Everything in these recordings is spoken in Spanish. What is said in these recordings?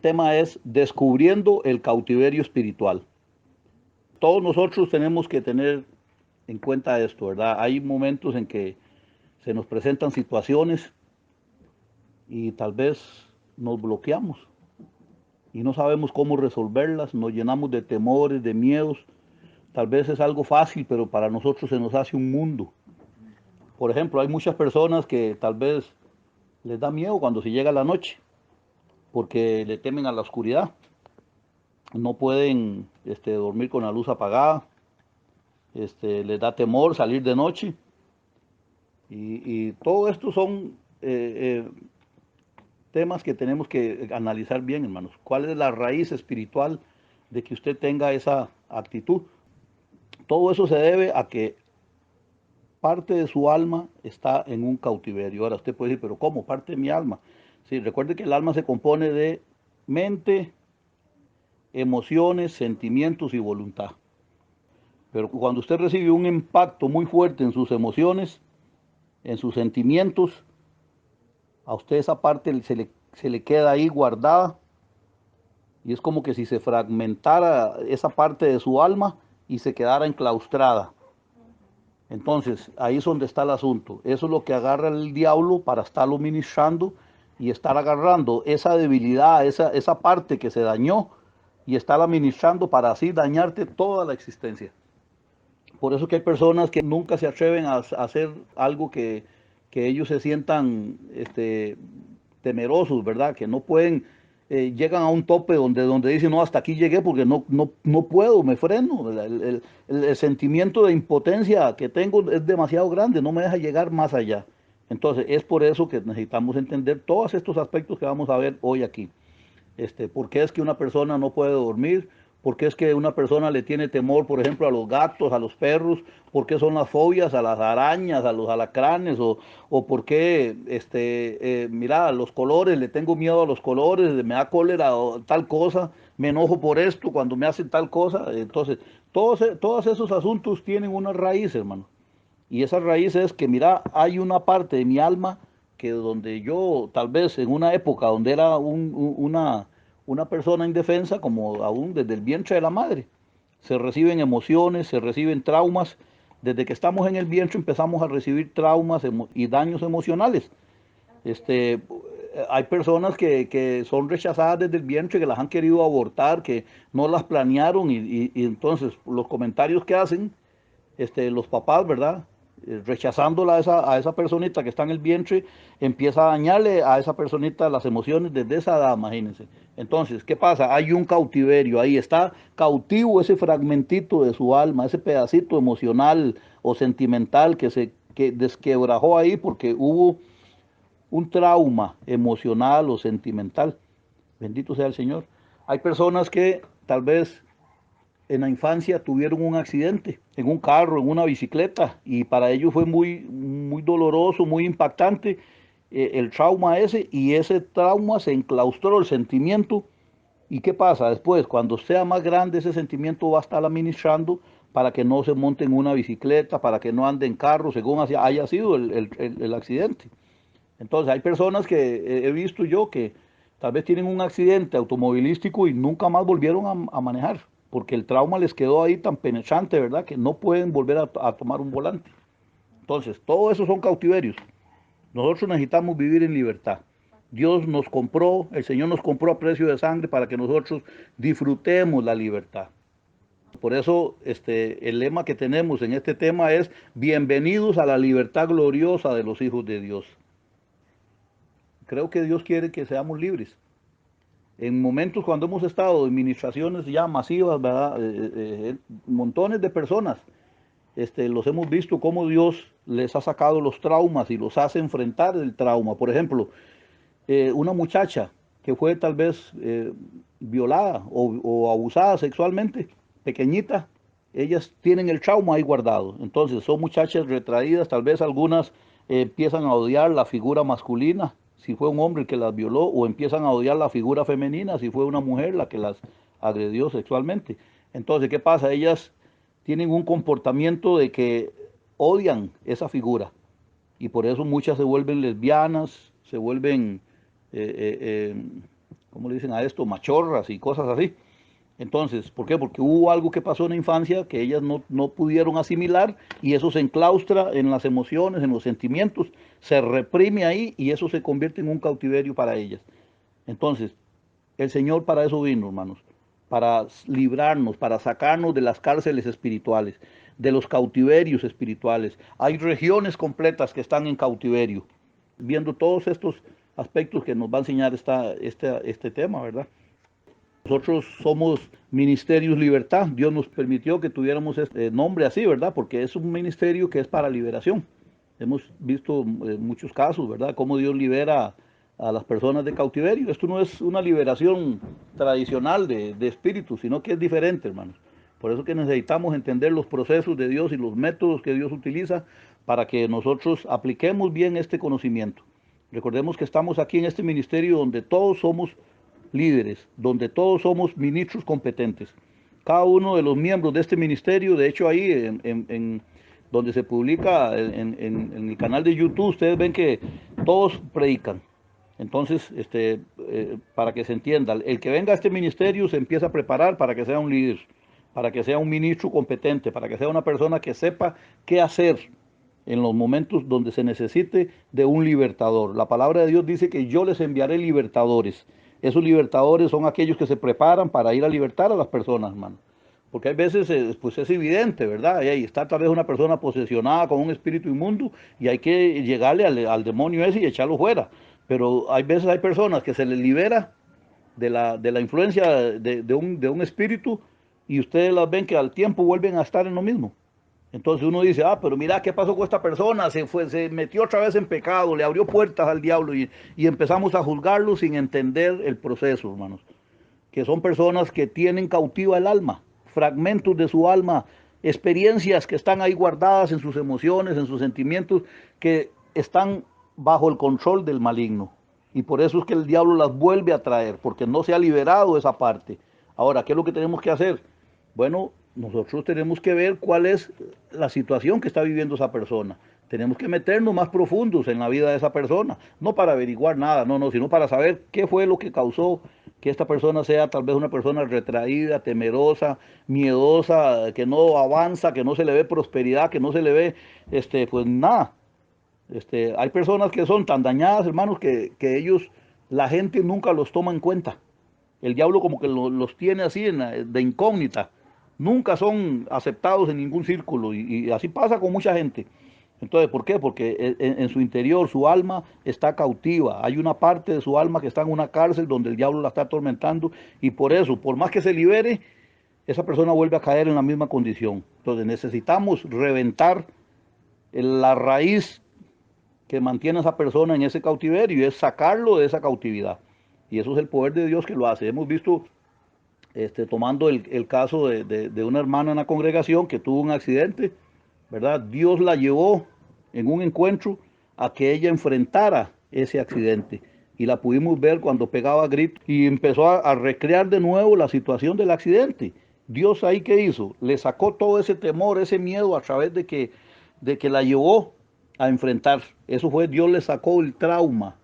tema es descubriendo el cautiverio espiritual. Todos nosotros tenemos que tener en cuenta esto, ¿verdad? Hay momentos en que se nos presentan situaciones y tal vez nos bloqueamos y no sabemos cómo resolverlas, nos llenamos de temores, de miedos. Tal vez es algo fácil, pero para nosotros se nos hace un mundo. Por ejemplo, hay muchas personas que tal vez les da miedo cuando se llega la noche, porque le temen a la oscuridad. No pueden dormir con la luz apagada, les da temor salir de noche. Y todo esto son temas que tenemos que analizar bien, hermanos. ¿Cuál es la raíz espiritual de que usted tenga esa actitud? Todo eso se debe a que parte de su alma está en un cautiverio. Ahora usted puede decir, pero ¿cómo? Parte de mi alma. Sí, recuerde que el alma se compone de mente, emociones, sentimientos y voluntad. Pero cuando usted recibe un impacto muy fuerte en sus emociones, en sus sentimientos, a usted esa parte se le queda ahí guardada y es como que si se fragmentara esa parte de su alma y se quedara enclaustrada. Entonces, ahí es donde está el asunto. Eso es lo que agarra el diablo para estarlo ministrando y estar agarrando esa debilidad, esa parte que se dañó y estarla ministrando para así dañarte toda la existencia. Por eso que hay personas que nunca se atreven a hacer algo que ellos se sientan temerosos, ¿verdad? Que no pueden, llegan a un tope donde dicen, no, hasta aquí llegué porque no puedo, me freno. El sentimiento de impotencia que tengo es demasiado grande, no me deja llegar más allá. Entonces, es por eso que necesitamos entender todos estos aspectos que vamos a ver hoy aquí. ¿Por qué es que una persona no puede dormir? ¿Por qué es que una persona le tiene temor, por ejemplo, a los gatos, a los perros? ¿Por qué son las fobias a las arañas, a los alacranes? ¿O por qué, mira, los colores, le tengo miedo a los colores, me da cólera o tal cosa, me enojo por esto cuando me hacen tal cosa? Entonces, todos esos asuntos tienen una raíz, hermano. Y esa raíz es que, mira, hay una parte de mi alma que donde yo, tal vez en una época donde era una persona indefensa, como aún desde el vientre de la madre, se reciben emociones, se reciben traumas. Desde que estamos en el vientre empezamos a recibir traumas y daños emocionales. Este, Hay personas que son rechazadas desde el vientre, que las han querido abortar, que no las planearon y entonces los comentarios que hacen los papás, ¿verdad? Rechazándola a esa personita que está en el vientre, empieza a dañarle a esa personita las emociones desde esa edad, imagínense. Entonces, ¿qué pasa? Hay un cautiverio, ahí está cautivo ese fragmentito de su alma, ese pedacito emocional o sentimental que desquebrajó ahí porque hubo un trauma emocional o sentimental. Bendito sea el Señor. Hay personas que tal vez en la infancia tuvieron un accidente en un carro, en una bicicleta, y para ellos fue muy doloroso, muy impactante el trauma ese, y ese trauma se enclaustró el sentimiento. ¿Y qué pasa después? Cuando sea más grande, ese sentimiento va a estar administrando para que no se monte en una bicicleta, para que no ande en carro, según haya sido el accidente. Entonces, hay personas que he visto yo que tal vez tienen un accidente automovilístico y nunca más volvieron a manejar, porque el trauma les quedó ahí tan penetrante, ¿verdad? Que no pueden volver a tomar un volante. Entonces, todo eso son cautiverios. Nosotros necesitamos vivir en libertad. Dios nos compró, el Señor nos compró a precio de sangre para que nosotros disfrutemos la libertad. Por eso el lema que tenemos en este tema es bienvenidos a la libertad gloriosa de los hijos de Dios. Creo que Dios quiere que seamos libres. En momentos cuando hemos estado en administraciones ya masivas, ¿verdad? Montones de personas, los hemos visto cómo Dios les ha sacado los traumas y los hace enfrentar el trauma. Por ejemplo, una muchacha que fue tal vez violada o abusada sexualmente, pequeñita, ellas tienen el trauma ahí guardado. Entonces son muchachas retraídas, tal vez algunas empiezan a odiar la figura masculina, si fue un hombre el que las violó, o empiezan a odiar la figura femenina, si fue una mujer la que las agredió sexualmente. Entonces, ¿qué pasa? Ellas tienen un comportamiento de que odian esa figura y por eso muchas se vuelven lesbianas, se vuelven, ¿cómo le dicen a esto? Machorras y cosas así. Entonces, ¿por qué? Porque hubo algo que pasó en la infancia que ellas no pudieron asimilar y eso se enclaustra en las emociones, en los sentimientos, se reprime ahí y eso se convierte en un cautiverio para ellas. Entonces, el Señor para eso vino, hermanos, para librarnos, para sacarnos de las cárceles espirituales, de los cautiverios espirituales. Hay regiones completas que están en cautiverio, viendo todos estos aspectos que nos va a enseñar este tema, ¿verdad? Nosotros somos Ministerios Libertad. Dios nos permitió que tuviéramos este nombre así, ¿verdad? Porque es un ministerio que es para liberación. Hemos visto muchos casos, ¿verdad? Cómo Dios libera a las personas de cautiverio. Esto no es una liberación tradicional de espíritu, sino que es diferente, hermanos. Por eso que necesitamos entender los procesos de Dios y los métodos que Dios utiliza para que nosotros apliquemos bien este conocimiento. Recordemos que estamos aquí en este ministerio donde todos somos líderes, donde todos somos ministros competentes. Cada uno de los miembros de este ministerio, de hecho ahí en donde se publica en el canal de YouTube, ustedes ven que todos predican. Entonces, para que se entienda, el que venga a este ministerio se empieza a preparar para que sea un líder, para que sea un ministro competente, para que sea una persona que sepa qué hacer en los momentos donde se necesite de un libertador. La palabra de Dios dice que yo les enviaré libertadores. Esos libertadores son aquellos que se preparan para ir a libertar a las personas, hermano. Porque hay veces, pues es evidente, ¿verdad? Y ahí está tal vez una persona posesionada con un espíritu inmundo y hay que llegarle al demonio ese y echarlo fuera. Pero hay veces hay personas que se les libera de la influencia de un espíritu y ustedes las ven que al tiempo vuelven a estar en lo mismo. Entonces uno dice, pero mira, ¿qué pasó con esta persona? Se metió otra vez en pecado, le abrió puertas al diablo y empezamos a juzgarlo sin entender el proceso, hermanos. Que son personas que tienen cautiva el alma, fragmentos de su alma, experiencias que están ahí guardadas en sus emociones, en sus sentimientos, que están bajo el control del maligno. Y por eso es que el diablo las vuelve a traer, porque no se ha liberado esa parte. Ahora, ¿qué es lo que tenemos que hacer? Bueno, nosotros tenemos que ver cuál es la situación que está viviendo esa persona. Tenemos que meternos más profundos en la vida de esa persona, no para averiguar nada, no, sino para saber qué fue lo que causó que esta persona sea tal vez una persona retraída, temerosa, miedosa, que no avanza, que no se le ve prosperidad, que no se le ve, pues nada. Hay personas que son tan dañadas, hermanos, que ellos, la gente nunca los toma en cuenta. El diablo como que los tiene así de incógnita. Nunca son aceptados en ningún círculo y así pasa con mucha gente. Entonces, ¿por qué? Porque en su interior, su alma está cautiva. Hay una parte de su alma que está en una cárcel donde el diablo la está atormentando y por eso, por más que se libere, esa persona vuelve a caer en la misma condición. Entonces necesitamos reventar la raíz que mantiene a esa persona en ese cautiverio y es sacarlo de esa cautividad. Y eso es el poder de Dios que lo hace. Hemos visto, tomando el caso de una hermana en la congregación que tuvo un accidente, ¿verdad? Dios la llevó en un encuentro a que ella enfrentara ese accidente. Y la pudimos ver cuando pegaba gritos y empezó a recrear de nuevo la situación del accidente. Dios ahí, ¿qué hizo? Le sacó todo ese temor, ese miedo a través de que la llevó a enfrentar. Eso fue, Dios le sacó el trauma,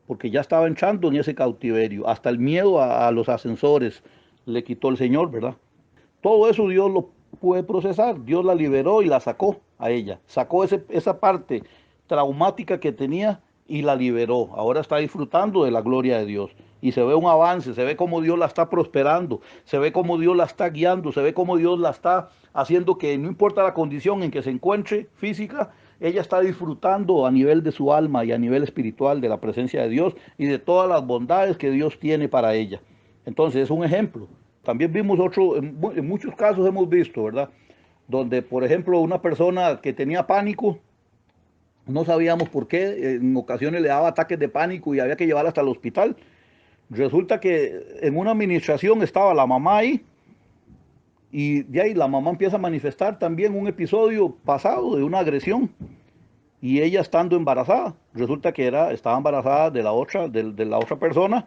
porque ya estaba entrando en ese cautiverio. Hasta el miedo a los ascensores le quitó el Señor, ¿verdad? Todo eso Dios lo puede procesar. Dios la liberó y la sacó a ella. Sacó esa parte traumática que tenía y la liberó. Ahora está disfrutando de la gloria de Dios. Y se ve un avance, se ve cómo Dios la está prosperando, se ve cómo Dios la está guiando, se ve cómo Dios la está haciendo que no importa la condición en que se encuentre física, ella está disfrutando a nivel de su alma y a nivel espiritual de la presencia de Dios y de todas las bondades que Dios tiene para ella. Entonces es un ejemplo. También vimos en muchos casos hemos visto, ¿verdad? Donde, por ejemplo, una persona que tenía pánico, no sabíamos por qué, en ocasiones le daba ataques de pánico y había que llevarla hasta el hospital. Resulta que en una administración estaba la mamá ahí y de ahí la mamá empieza a manifestar también un episodio pasado de una agresión y ella estando embarazada. Resulta que estaba embarazada de la otra persona.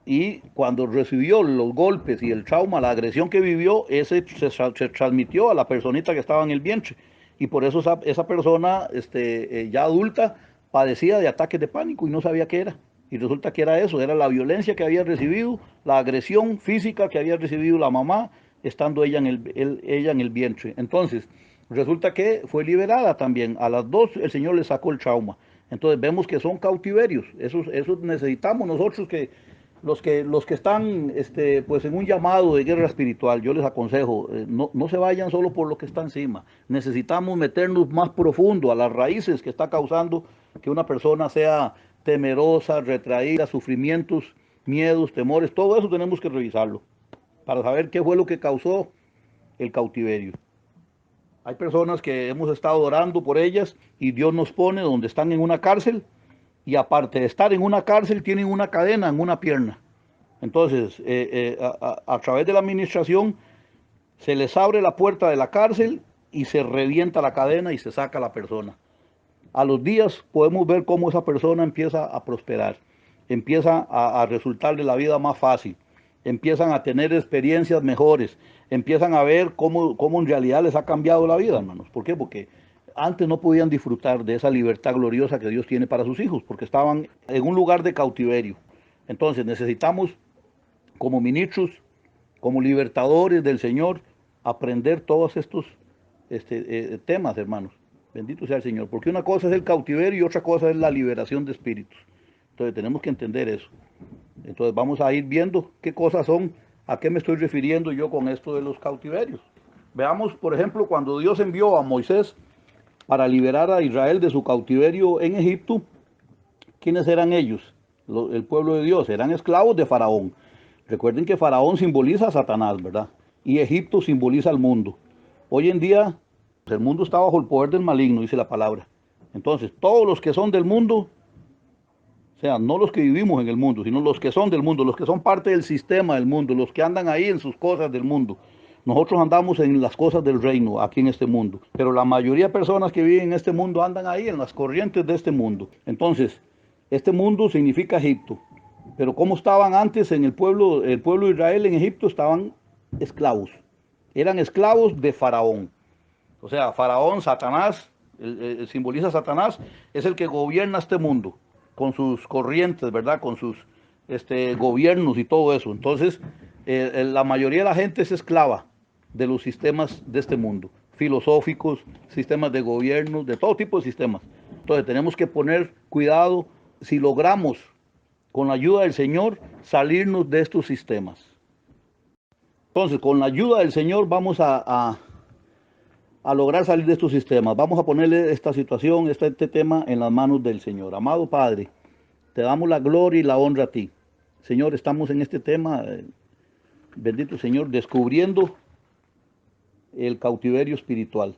Y cuando recibió los golpes y el trauma, la agresión que vivió, ese se transmitió a la personita que estaba en el vientre. Y por eso esa persona ya adulta padecía de ataques de pánico y no sabía qué era. Y resulta que era eso, era la violencia que había recibido, la agresión física que había recibido la mamá, estando ella ella en el vientre. Entonces, resulta que fue liberada también. A las dos el Señor le sacó el trauma. Entonces vemos que son cautiverios. Eso necesitamos nosotros que los que están pues en un llamado de guerra espiritual, yo les aconsejo, no se vayan solo por lo que está encima. Necesitamos meternos más profundo a las raíces que está causando que una persona sea temerosa, retraída, sufrimientos, miedos, temores, todo eso tenemos que revisarlo para saber qué fue lo que causó el cautiverio. Hay personas que hemos estado orando por ellas y Dios nos pone donde están en una cárcel y aparte de estar en una cárcel tienen una cadena en una pierna. Entonces, a través de la administración se les abre la puerta de la cárcel y se revienta la cadena y se saca a la persona. A los días podemos ver cómo esa persona empieza a prosperar, empieza a resultarle la vida más fácil, empiezan a tener experiencias mejores, empiezan a ver cómo en realidad les ha cambiado la vida, hermanos. ¿Por qué? Porque antes no podían disfrutar de esa libertad gloriosa que Dios tiene para sus hijos, porque estaban en un lugar de cautiverio. Entonces necesitamos, como ministros, como libertadores del Señor, aprender todos estos temas, hermanos. Bendito sea el Señor, porque una cosa es el cautiverio y otra cosa es la liberación de espíritus. Entonces tenemos que entender eso. Entonces vamos a ir viendo qué cosas son, a qué me estoy refiriendo yo con esto de los cautiverios. Veamos, por ejemplo, cuando Dios envió a Moisés para liberar a Israel de su cautiverio en Egipto, ¿quiénes eran ellos? El pueblo de Dios, eran esclavos de Faraón. Recuerden que Faraón simboliza a Satanás, ¿verdad? Y Egipto simboliza al mundo. Hoy en día, el mundo está bajo el poder del maligno, dice la palabra. Entonces, todos los que son del mundo, o sea, no los que vivimos en el mundo, sino los que son del mundo, los que son parte del sistema del mundo, los que andan ahí en sus cosas del mundo. Nosotros andamos en las cosas del reino, aquí en este mundo. Pero la mayoría de personas que viven en este mundo andan ahí en las corrientes de este mundo. Entonces, este mundo significa Egipto. Pero ¿cómo estaban antes en el pueblo de Israel en Egipto? Estaban esclavos. Eran esclavos de Faraón. O sea, Faraón, Satanás, simboliza a Satanás, es el que gobierna este mundo con sus corrientes, ¿verdad? Con sus gobiernos y todo eso. Entonces, la mayoría de la gente es esclava de los sistemas de este mundo, filosóficos, sistemas de gobierno, de todo tipo de sistemas. Entonces, tenemos que poner cuidado si logramos, con la ayuda del Señor, salirnos de estos sistemas. Entonces, con la ayuda del Señor vamos a lograr salir de estos sistemas. Vamos a ponerle esta situación, este tema en las manos del Señor. Amado Padre, te damos la gloria y la honra a ti. Señor, estamos en este tema, bendito Señor, descubriendo el cautiverio espiritual.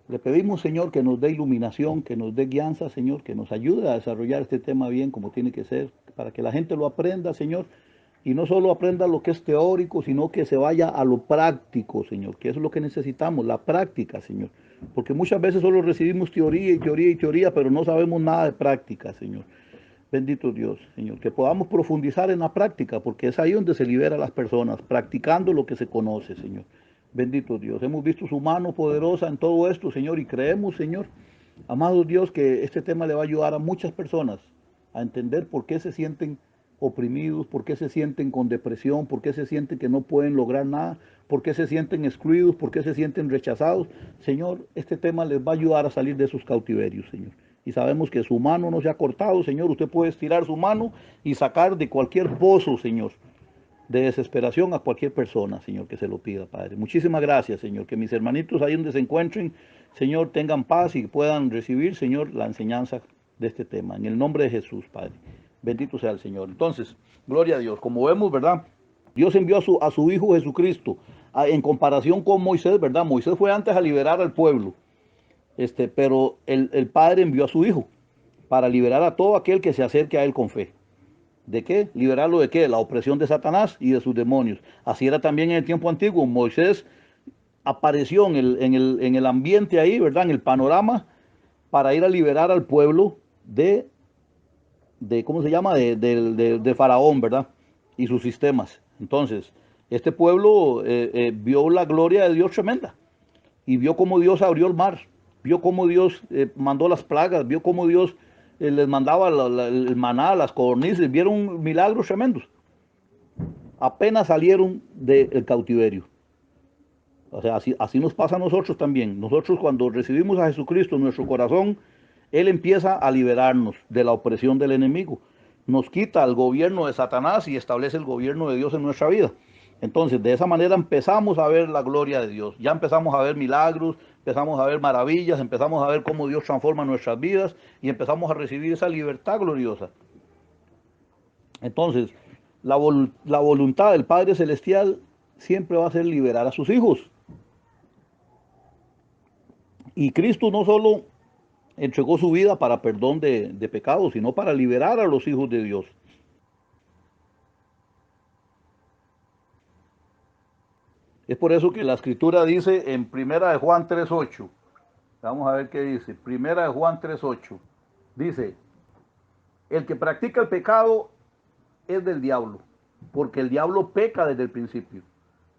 Le pedimos, Señor, que nos dé iluminación, que nos dé guianza, Señor, que nos ayude a desarrollar este tema bien como tiene que ser, para que la gente lo aprenda, Señor, y no solo aprenda lo que es teórico, sino que se vaya a lo práctico, Señor, que eso es lo que necesitamos, la práctica, Señor. Porque muchas veces solo recibimos teoría y teoría y teoría, pero no sabemos nada de práctica, Señor. Bendito Dios, Señor, que podamos profundizar en la práctica, porque es ahí donde se libera a las personas, practicando lo que se conoce, Señor. Bendito Dios, hemos visto su mano poderosa en todo esto, Señor, y creemos, Señor, amado Dios, que este tema le va a ayudar a muchas personas a entender por qué se sienten oprimidos, por qué se sienten con depresión, por qué se sienten que no pueden lograr nada, por qué se sienten excluidos, por qué se sienten rechazados. Señor, este tema les va a ayudar a salir de sus cautiverios, Señor. Y sabemos que su mano no se ha cortado, Señor. Usted puede estirar su mano y sacar de cualquier pozo, Señor, de desesperación a cualquier persona, Señor, que se lo pida, Padre. Muchísimas gracias, Señor. Que mis hermanitos ahí donde se encuentren, Señor, tengan paz y puedan recibir, Señor, la enseñanza de este tema. En el nombre de Jesús, Padre. Bendito sea el Señor. Entonces, gloria a Dios. Como vemos, ¿verdad? Dios envió a su Hijo Jesucristo. En comparación con Moisés, ¿verdad? Moisés fue antes a liberar al pueblo. Pero el Padre envió a su Hijo para liberar a todo aquel que se acerque a Él con fe. ¿De qué? ¿Liberarlo de qué? De la opresión de Satanás y de sus demonios. Así era también en el tiempo antiguo. Moisés apareció en el ambiente ahí, ¿verdad? En el panorama, para ir a liberar al pueblo ¿cómo se llama? De Faraón, ¿verdad? Y sus sistemas. Entonces, este pueblo vio la gloria de Dios tremenda. Y vio cómo Dios abrió el mar. Vio cómo Dios mandó las plagas. Vio cómo Dios les mandaba el maná, las codornices, vieron milagros tremendos. Apenas salieron del cautiverio. O sea, así nos pasa a nosotros también. Nosotros cuando recibimos a Jesucristo en nuestro corazón, Él empieza a liberarnos de la opresión del enemigo. Nos quita el gobierno de Satanás y establece el gobierno de Dios en nuestra vida. Entonces, de esa manera empezamos a ver la gloria de Dios. Ya empezamos a ver milagros, empezamos a ver maravillas, empezamos a ver cómo Dios transforma nuestras vidas y empezamos a recibir esa libertad gloriosa. Entonces, la voluntad del Padre Celestial siempre va a ser liberar a sus hijos. Y Cristo no solo entregó su vida para perdón de pecados, sino para liberar a los hijos de Dios. Es por eso que la escritura dice en Primera de Juan 3:8. Vamos a ver qué dice. Primera de Juan 3:8. Dice, el que practica el pecado es del diablo, porque el diablo peca desde el principio.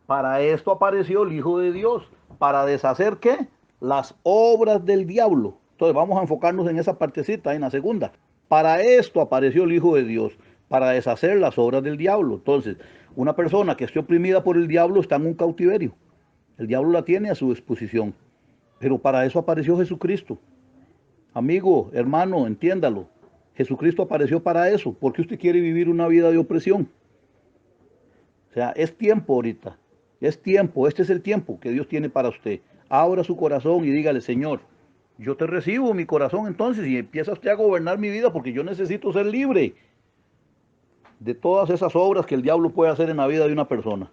Para esto apareció el Hijo de Dios, para deshacer ¿qué? Las obras del diablo. Entonces vamos a enfocarnos en esa partecita, en la segunda. Para esto apareció el Hijo de Dios, para deshacer las obras del diablo. Entonces, una persona que esté oprimida por el diablo está en un cautiverio. El diablo la tiene a su disposición. Pero para eso apareció Jesucristo. Amigo, hermano, entiéndalo. Jesucristo apareció para eso. ¿Por qué usted quiere vivir una vida de opresión? O sea, es tiempo ahorita. Es tiempo. Este es el tiempo que Dios tiene para usted. Abra su corazón y dígale, Señor, yo te recibo en mi corazón entonces y empieza usted a gobernar mi vida porque yo necesito ser libre de todas esas obras que el diablo puede hacer en la vida de una persona.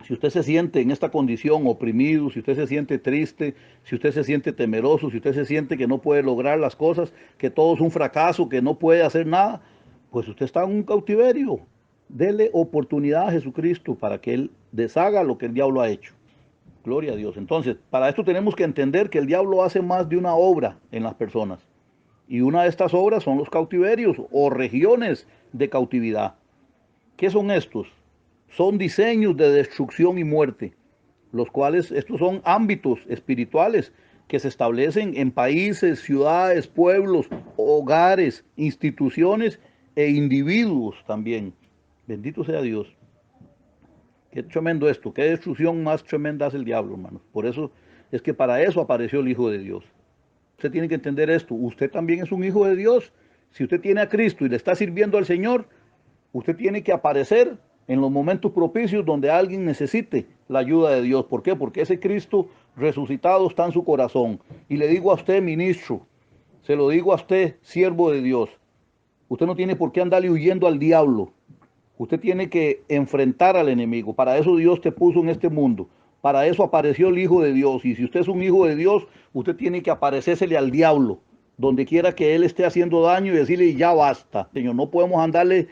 Si usted se siente en esta condición oprimido, si usted se siente triste, si usted se siente temeroso, si usted se siente que no puede lograr las cosas, que todo es un fracaso, que no puede hacer nada, pues usted está en un cautiverio. Dele oportunidad a Jesucristo para que Él deshaga lo que el diablo ha hecho. Gloria a Dios. Entonces, para esto tenemos que entender que el diablo hace más de una obra en las personas. Y una de estas obras son los cautiverios o regiones de cautividad. ¿Qué son estos? Son diseños de destrucción y muerte, los cuales estos son ámbitos espirituales que se establecen en países, ciudades, pueblos, hogares, instituciones e individuos también. Bendito sea Dios. Qué tremendo esto, qué destrucción más tremenda hace el diablo, hermanos. Por eso es que para eso apareció el Hijo de Dios. Usted tiene que entender esto, usted también es un hijo de Dios. Si usted tiene a Cristo y le está sirviendo al Señor, usted tiene que aparecer en los momentos propicios donde alguien necesite la ayuda de Dios. ¿Por qué? Porque ese Cristo resucitado está en su corazón. Y le digo a usted, ministro, se lo digo a usted, siervo de Dios, usted no tiene por qué andarle huyendo al diablo. Usted tiene que enfrentar al enemigo. Para eso Dios te puso en este mundo. Para eso apareció el Hijo de Dios. Y si usted es un hijo de Dios, usted tiene que aparecérsele al diablo, donde quiera que él esté haciendo daño y decirle, ya basta, Señor, no podemos andarle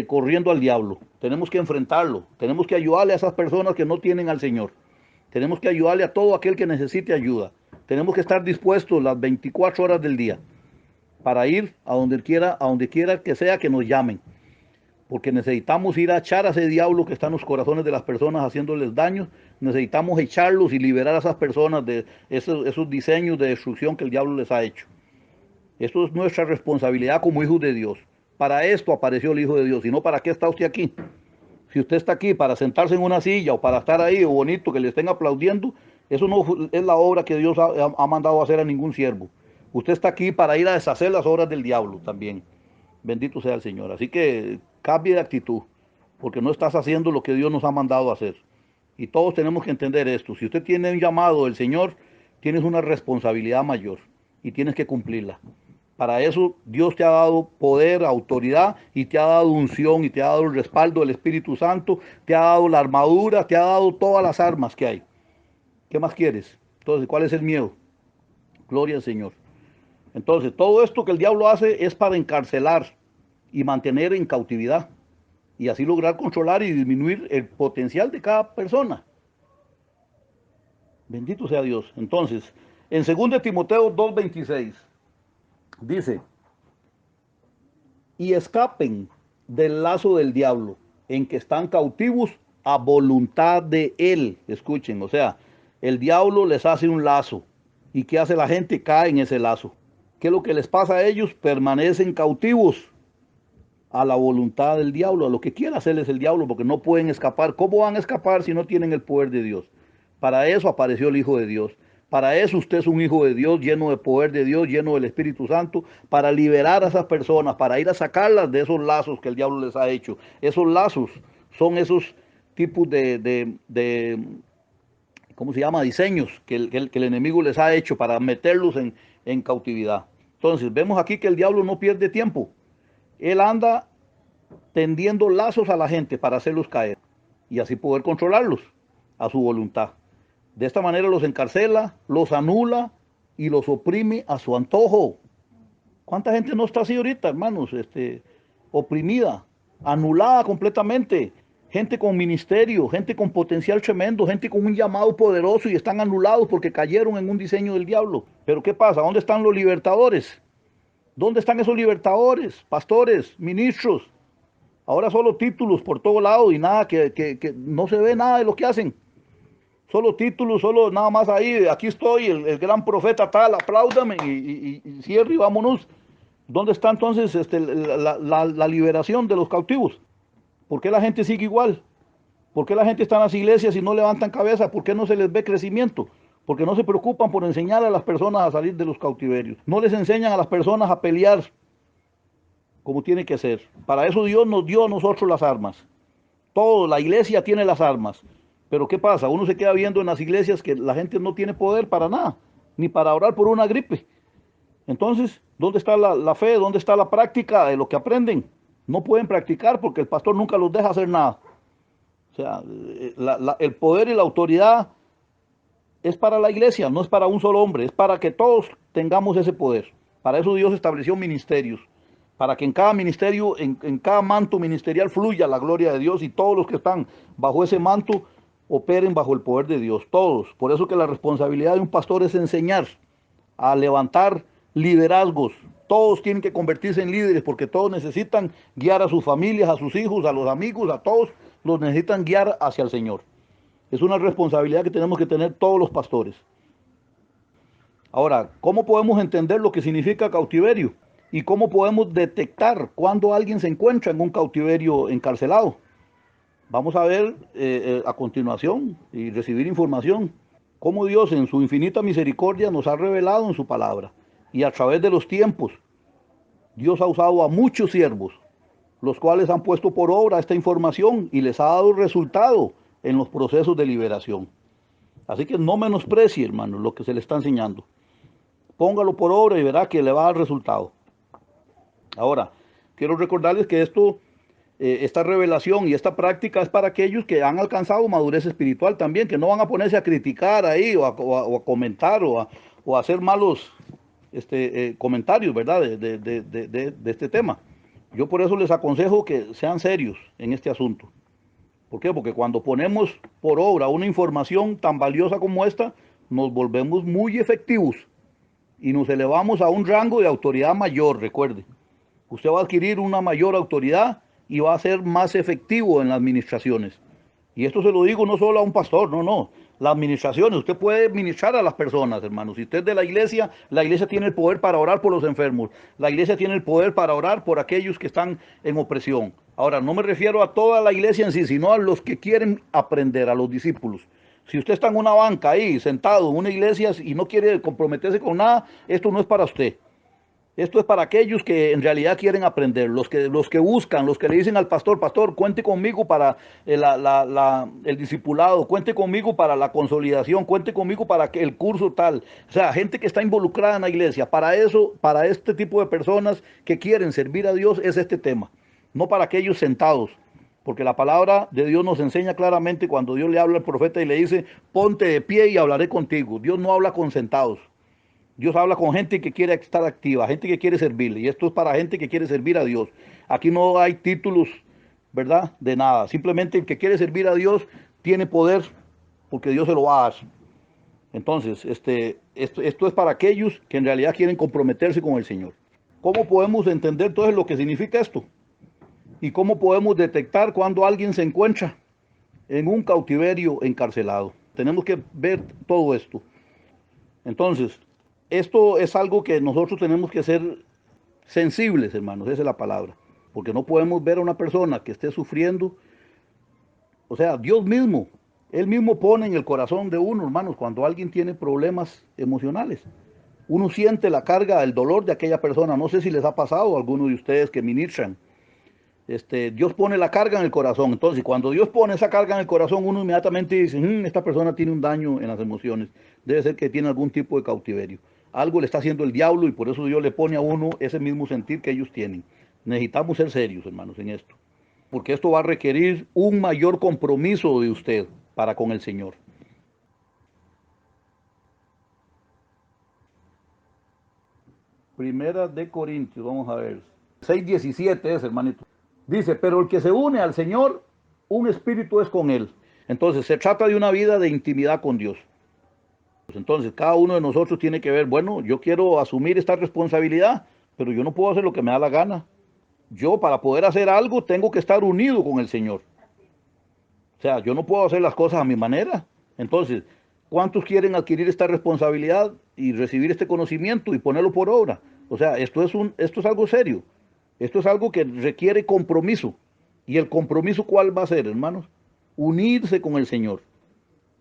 corriendo al diablo. Tenemos que enfrentarlo. Tenemos que ayudarle a esas personas que no tienen al Señor. Tenemos que ayudarle a todo aquel que necesite ayuda. Tenemos que estar dispuestos las 24 horas del día para ir a donde quiera que sea que nos llamen. Porque necesitamos ir a echar a ese diablo que está en los corazones de las personas haciéndoles daño. Necesitamos echarlos y liberar a esas personas de esos diseños de destrucción que el diablo les ha hecho. Esto es nuestra responsabilidad como hijos de Dios. Para esto apareció el Hijo de Dios. Si no, ¿para qué está usted aquí? Si usted está aquí para sentarse en una silla o para estar ahí o bonito que le estén aplaudiendo, eso no es la obra que Dios ha mandado a hacer a ningún siervo. Usted está aquí para ir a deshacer las obras del diablo también. Bendito sea el Señor. Así que cambie de actitud, porque no estás haciendo lo que Dios nos ha mandado a hacer. Y todos tenemos que entender esto. Si usted tiene un llamado del Señor, tienes una responsabilidad mayor y tienes que cumplirla. Para eso Dios te ha dado poder, autoridad y te ha dado unción y te ha dado el respaldo del Espíritu Santo, te ha dado la armadura, te ha dado todas las armas que hay. ¿Qué más quieres? Entonces, ¿cuál es el miedo? Gloria al Señor. Entonces, todo esto que el diablo hace es para encarcelar y mantener en cautividad y así lograr controlar y disminuir el potencial de cada persona. Bendito sea Dios. Entonces, en 2 Timoteo 2:26 dice, y escapen del lazo del diablo, en que están cautivos a voluntad de él. Escuchen, o sea, el diablo les hace un lazo. ¿Y qué hace la gente? Cae en ese lazo. ¿Qué es lo que les pasa a ellos? Permanecen cautivos a la voluntad del diablo, a lo que quiera hacerles el diablo, porque no pueden escapar. ¿Cómo van a escapar si no tienen el poder de Dios? Para eso apareció el Hijo de Dios. Para eso usted es un hijo de Dios, lleno de poder de Dios, lleno del Espíritu Santo, para liberar a esas personas, para ir a sacarlas de esos lazos que el diablo les ha hecho. Esos lazos son esos tipos de ¿cómo se llama? Diseños que el enemigo les ha hecho para meterlos en cautividad. Entonces, vemos aquí que el diablo no pierde tiempo. Él anda tendiendo lazos a la gente para hacerlos caer y así poder controlarlos a su voluntad. De esta manera los encarcela, los anula y los oprime a su antojo. ¿Cuánta gente no está así ahorita, hermanos? Oprimida, anulada completamente. Gente con ministerio, gente con potencial tremendo, gente con un llamado poderoso y están anulados porque cayeron en un diseño del diablo. Pero ¿qué pasa? ¿Dónde están los libertadores? ¿Dónde están esos libertadores, pastores, ministros? Ahora solo títulos por todo lado y nada, que no se ve nada de lo que hacen. Solo títulos, solo nada más ahí, aquí estoy, el gran profeta tal, apláudame y cierre y vámonos. ¿Dónde está entonces la liberación de los cautivos? ¿Por qué la gente sigue igual? ¿Por qué la gente está en las iglesias y no levantan cabeza? ¿Por qué no se les ve crecimiento? Porque no se preocupan por enseñar a las personas a salir de los cautiverios. No les enseñan a las personas a pelear como tiene que ser. Para eso Dios nos dio a nosotros las armas. Todo, la iglesia tiene las armas. Pero ¿qué pasa? Uno se queda viendo en las iglesias que la gente no tiene poder para nada, ni para orar por una gripe. Entonces, ¿dónde está la fe? ¿Dónde está la práctica de lo que aprenden? No pueden practicar porque el pastor nunca los deja hacer nada. O sea, el poder y la autoridad es para la iglesia, no es para un solo hombre, es para que todos tengamos ese poder. Para eso Dios estableció ministerios, para que en cada ministerio, en cada manto ministerial fluya la gloria de Dios y todos los que están bajo ese manto operen bajo el poder de Dios, todos. Por eso que la responsabilidad de un pastor es enseñar a levantar liderazgos. Todos tienen que convertirse en líderes porque todos necesitan guiar a sus familias, a sus hijos, a los amigos, a todos los necesitan guiar hacia el Señor. Es una responsabilidad que tenemos que tener todos los pastores. Ahora, ¿cómo podemos entender lo que significa cautiverio? ¿Y cómo podemos detectar cuando alguien se encuentra en un cautiverio encarcelado? Vamos a ver a continuación y recibir información. Cómo Dios en su infinita misericordia nos ha revelado en su palabra. Y a través de los tiempos, Dios ha usado a muchos siervos, los cuales han puesto por obra esta información y les ha dado resultado en los procesos de liberación. Así que no menosprecie, hermano, lo que se le está enseñando. Póngalo por obra y verá que le va a dar resultado. Ahora, quiero recordarles que esta revelación y esta práctica es para aquellos que han alcanzado madurez espiritual también, que no van a ponerse a criticar ahí o a comentar o a hacer malos comentarios, ¿verdad? De este tema. Yo por eso les aconsejo que sean serios en este asunto. ¿Por qué? Porque cuando ponemos por obra una información tan valiosa como esta, nos volvemos muy efectivos y nos elevamos a un rango de autoridad mayor, recuerde. Usted va a adquirir una mayor autoridad y va a ser más efectivo en las administraciones. Y esto se lo digo no solo a un pastor, no. Las administraciones, usted puede ministrar a las personas, hermanos. Si usted es de la iglesia tiene el poder para orar por los enfermos. La iglesia tiene el poder para orar por aquellos que están en opresión. Ahora, no me refiero a toda la iglesia en sí, sino a los que quieren aprender, a los discípulos. Si usted está en una banca ahí, sentado en una iglesia y no quiere comprometerse con nada, esto no es para usted. Esto es para aquellos que en realidad quieren aprender, los que buscan, los que le dicen al pastor, pastor, cuente conmigo para el discipulado, cuente conmigo para la consolidación, cuente conmigo para el curso tal. O sea, gente que está involucrada en la iglesia. Para eso, para este tipo de personas que quieren servir a Dios es este tema. No para aquellos sentados. Porque la palabra de Dios nos enseña claramente cuando Dios le habla al profeta y le dice, ponte de pie y hablaré contigo. Dios no habla con sentados. Dios habla con gente que quiere estar activa, gente que quiere servirle. Y esto es para gente que quiere servir a Dios. Aquí no hay títulos, ¿verdad? De nada. Simplemente el que quiere servir a Dios tiene poder porque Dios se lo va a dar. Entonces, esto es para aquellos que en realidad quieren comprometerse con el Señor. ¿Cómo podemos entender entonces lo que significa esto? ¿Y cómo podemos detectar cuando alguien se encuentra en un cautiverio encarcelado? Tenemos que ver todo esto. Entonces, Esto es algo que nosotros tenemos que ser sensibles, hermanos, esa es la palabra. Porque no podemos ver a una persona que esté sufriendo. O sea, Dios mismo, Él mismo pone en el corazón de uno, hermanos, cuando alguien tiene problemas emocionales. Uno siente la carga, el dolor de aquella persona. No sé si les ha pasado a alguno de ustedes que ministran. Dios pone la carga en el corazón. Entonces, cuando Dios pone esa carga en el corazón, uno inmediatamente dice, esta persona tiene un daño en las emociones. Debe ser que tiene algún tipo de cautiverio. Algo le está haciendo el diablo y por eso Dios le pone a uno ese mismo sentir que ellos tienen. Necesitamos ser serios, hermanos, en esto. Porque esto va a requerir un mayor compromiso de usted para con el Señor. Primera de Corintios, vamos a ver. 6:17 es, hermanito. Dice, pero el que se une al Señor, un espíritu es con él. Entonces, se trata de una vida de intimidad con Dios. Entonces, cada uno de nosotros tiene que ver, bueno, yo quiero asumir esta responsabilidad, pero yo no puedo hacer lo que me da la gana. Yo, para poder hacer algo, tengo que estar unido con el Señor. O sea, yo no puedo hacer las cosas a mi manera. Entonces, ¿cuántos quieren adquirir esta responsabilidad y recibir este conocimiento y ponerlo por obra? O sea, esto es algo serio. Esto es algo que requiere compromiso. ¿Y el compromiso cuál va a ser, hermanos? Unirse con el Señor.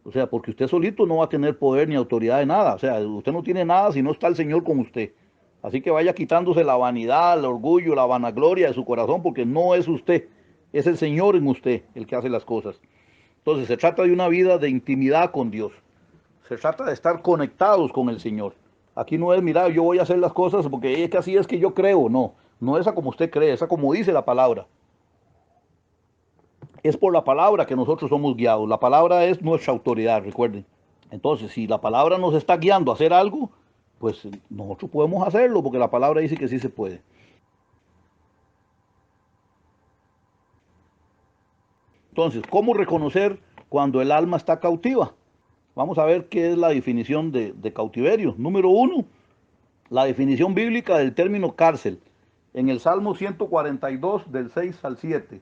O sea, porque usted solito no va a tener poder ni autoridad de nada. O sea, usted no tiene nada si no está el Señor con usted. Así que vaya quitándose la vanidad, el orgullo, la vanagloria de su corazón, porque no es usted, es el Señor en usted el que hace las cosas. Entonces se trata de una vida de intimidad con Dios. Se trata de estar conectados con el Señor. Aquí no es, mira, yo voy a hacer las cosas porque es que así es que yo creo. No, no es a como usted cree, es a como dice la palabra. Es por la palabra que nosotros somos guiados. La palabra es nuestra autoridad, recuerden. Entonces, si la palabra nos está guiando a hacer algo, pues nosotros podemos hacerlo porque la palabra dice que sí se puede. Entonces, ¿cómo reconocer cuando el alma está cautiva? Vamos a ver qué es la definición de cautiverio. Número uno, la definición bíblica del término cárcel. En el Salmo 142, del 6 al 7.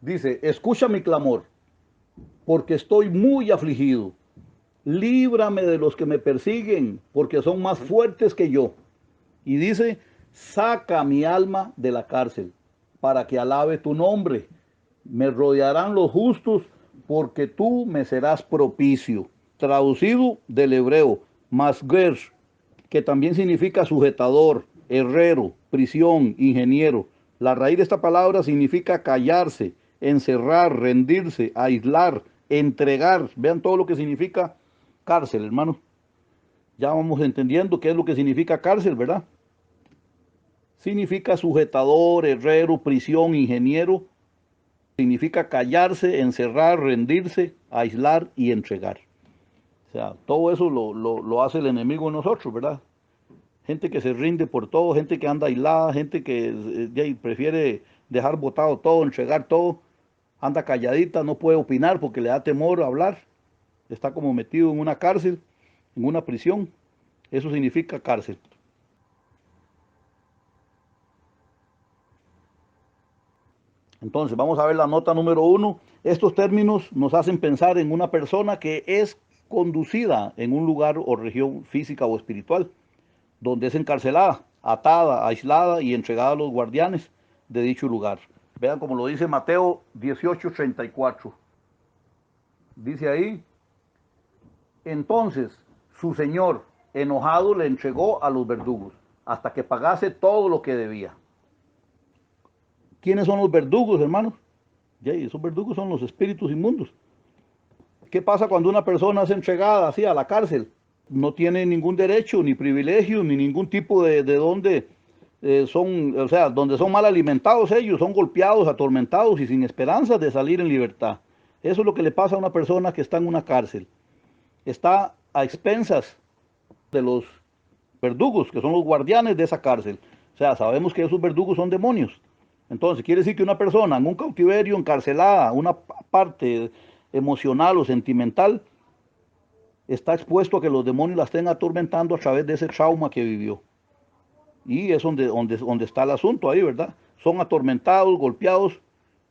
Dice, escucha mi clamor, porque estoy muy afligido. Líbrame de los que me persiguen, porque son más fuertes que yo. Y dice, saca mi alma de la cárcel, para que alabe tu nombre. Me rodearán los justos, porque tú me serás propicio. Traducido del hebreo, masger, que también significa sujetador, herrero, prisión, ingeniero. La raíz de esta palabra significa callarse, encerrar, rendirse, aislar, entregar. Vean todo lo que significa cárcel, hermano. Ya vamos entendiendo qué es lo que significa cárcel, ¿verdad? Significa sujetador, herrero, prisión, ingeniero. Significa callarse, encerrar, rendirse, aislar y entregar. O sea, todo eso lo hace el enemigo en nosotros, ¿verdad? Gente que se rinde por todo, gente que anda aislada, gente que prefiere dejar botado todo, entregar todo, anda calladita, no puede opinar porque le da temor hablar, está como metido en una cárcel, en una prisión. Eso significa cárcel. Entonces, vamos a ver la nota número uno. Estos términos nos hacen pensar en una persona que es conducida en un lugar o región física o espiritual, donde es encarcelada, atada, aislada y entregada a los guardianes de dicho lugar. Vean como lo dice Mateo 18:34. Dice ahí, entonces su señor, enojado, le entregó a los verdugos hasta que pagase todo lo que debía. ¿Quiénes son los verdugos, hermanos? Esos verdugos son los espíritus inmundos. ¿Qué pasa cuando una persona es entregada así a la cárcel? No tiene ningún derecho, ni privilegio, ni ningún tipo de donde son, o sea, donde son mal alimentados ellos, son golpeados, atormentados y sin esperanzas de salir en libertad. Eso es lo que le pasa a una persona que está en una cárcel. Está a expensas de los verdugos, que son los guardianes de esa cárcel. O sea, sabemos que esos verdugos son demonios. Entonces, quiere decir que una persona en un cautiverio, encarcelada, una parte emocional o sentimental, está expuesto a que los demonios la estén atormentando a través de ese trauma que vivió. Y es donde está el asunto ahí, ¿verdad? Son atormentados, golpeados,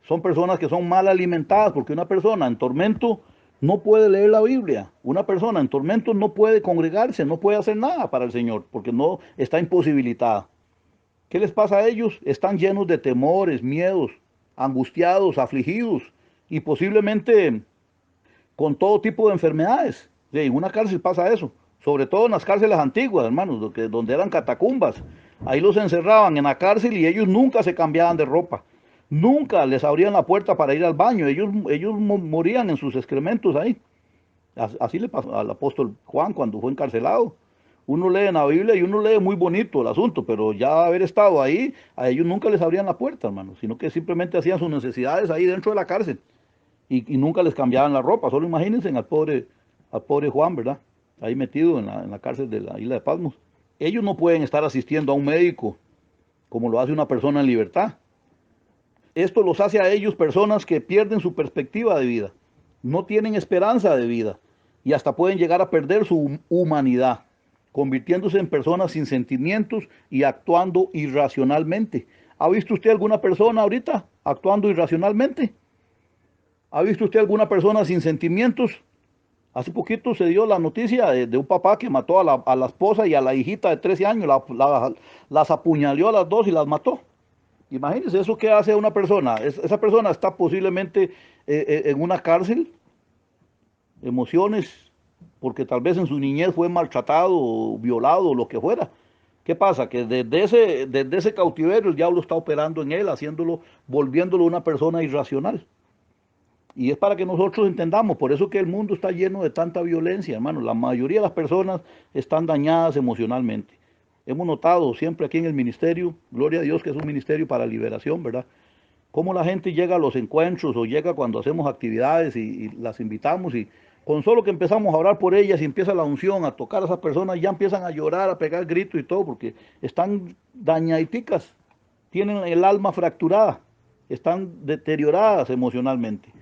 son personas que son mal alimentadas, porque una persona en tormento no puede leer la Biblia. Una persona en tormentos no puede congregarse, no puede hacer nada para el Señor, porque no está imposibilitada. ¿Qué les pasa a ellos? Están llenos de temores, miedos, angustiados, afligidos y posiblemente con todo tipo de enfermedades. En una cárcel pasa eso, sobre todo en las cárceles antiguas, hermanos, donde eran catacumbas. Ahí los encerraban en la cárcel y ellos nunca se cambiaban de ropa. Nunca les abrían la puerta para ir al baño. Ellos morían en sus excrementos ahí. Así le pasó al apóstol Juan cuando fue encarcelado. Uno lee en la Biblia y uno lee muy bonito el asunto, pero ya haber estado ahí, a ellos nunca les abrían la puerta, hermano, sino que simplemente hacían sus necesidades ahí dentro de la cárcel y nunca les cambiaban la ropa. Solo imagínense al pobre Juan, ¿verdad? Ahí metido en la cárcel de la isla de Patmos. Ellos no pueden estar asistiendo a un médico como lo hace una persona en libertad. Esto los hace a ellos personas que pierden su perspectiva de vida, no tienen esperanza de vida y hasta pueden llegar a perder su humanidad, convirtiéndose en personas sin sentimientos y actuando irracionalmente. ¿Ha visto usted alguna persona ahorita actuando irracionalmente? ¿Ha visto usted alguna persona sin sentimientos? Hace poquito se dio la noticia de un papá que mató a la esposa y a la hijita de 13 años, las apuñaló a las dos y las mató. Imagínense eso que hace una persona. Esa persona está posiblemente en una cárcel, emociones, porque tal vez en su niñez fue maltratado, violado, lo que fuera. ¿Qué pasa? Que desde ese cautiverio el diablo está operando en él, haciéndolo, volviéndolo una persona irracional. Y es para que nosotros entendamos, por eso que el mundo está lleno de tanta violencia, hermano. La mayoría de las personas están dañadas emocionalmente. Hemos notado siempre aquí en el ministerio, gloria a Dios que es un ministerio para liberación, ¿verdad? Cómo la gente llega a los encuentros o llega cuando hacemos actividades y las invitamos y con solo que empezamos a orar por ellas y empieza la unción a tocar a esas personas, ya empiezan a llorar, a pegar gritos y todo, porque están dañaditas, tienen el alma fracturada, están deterioradas emocionalmente.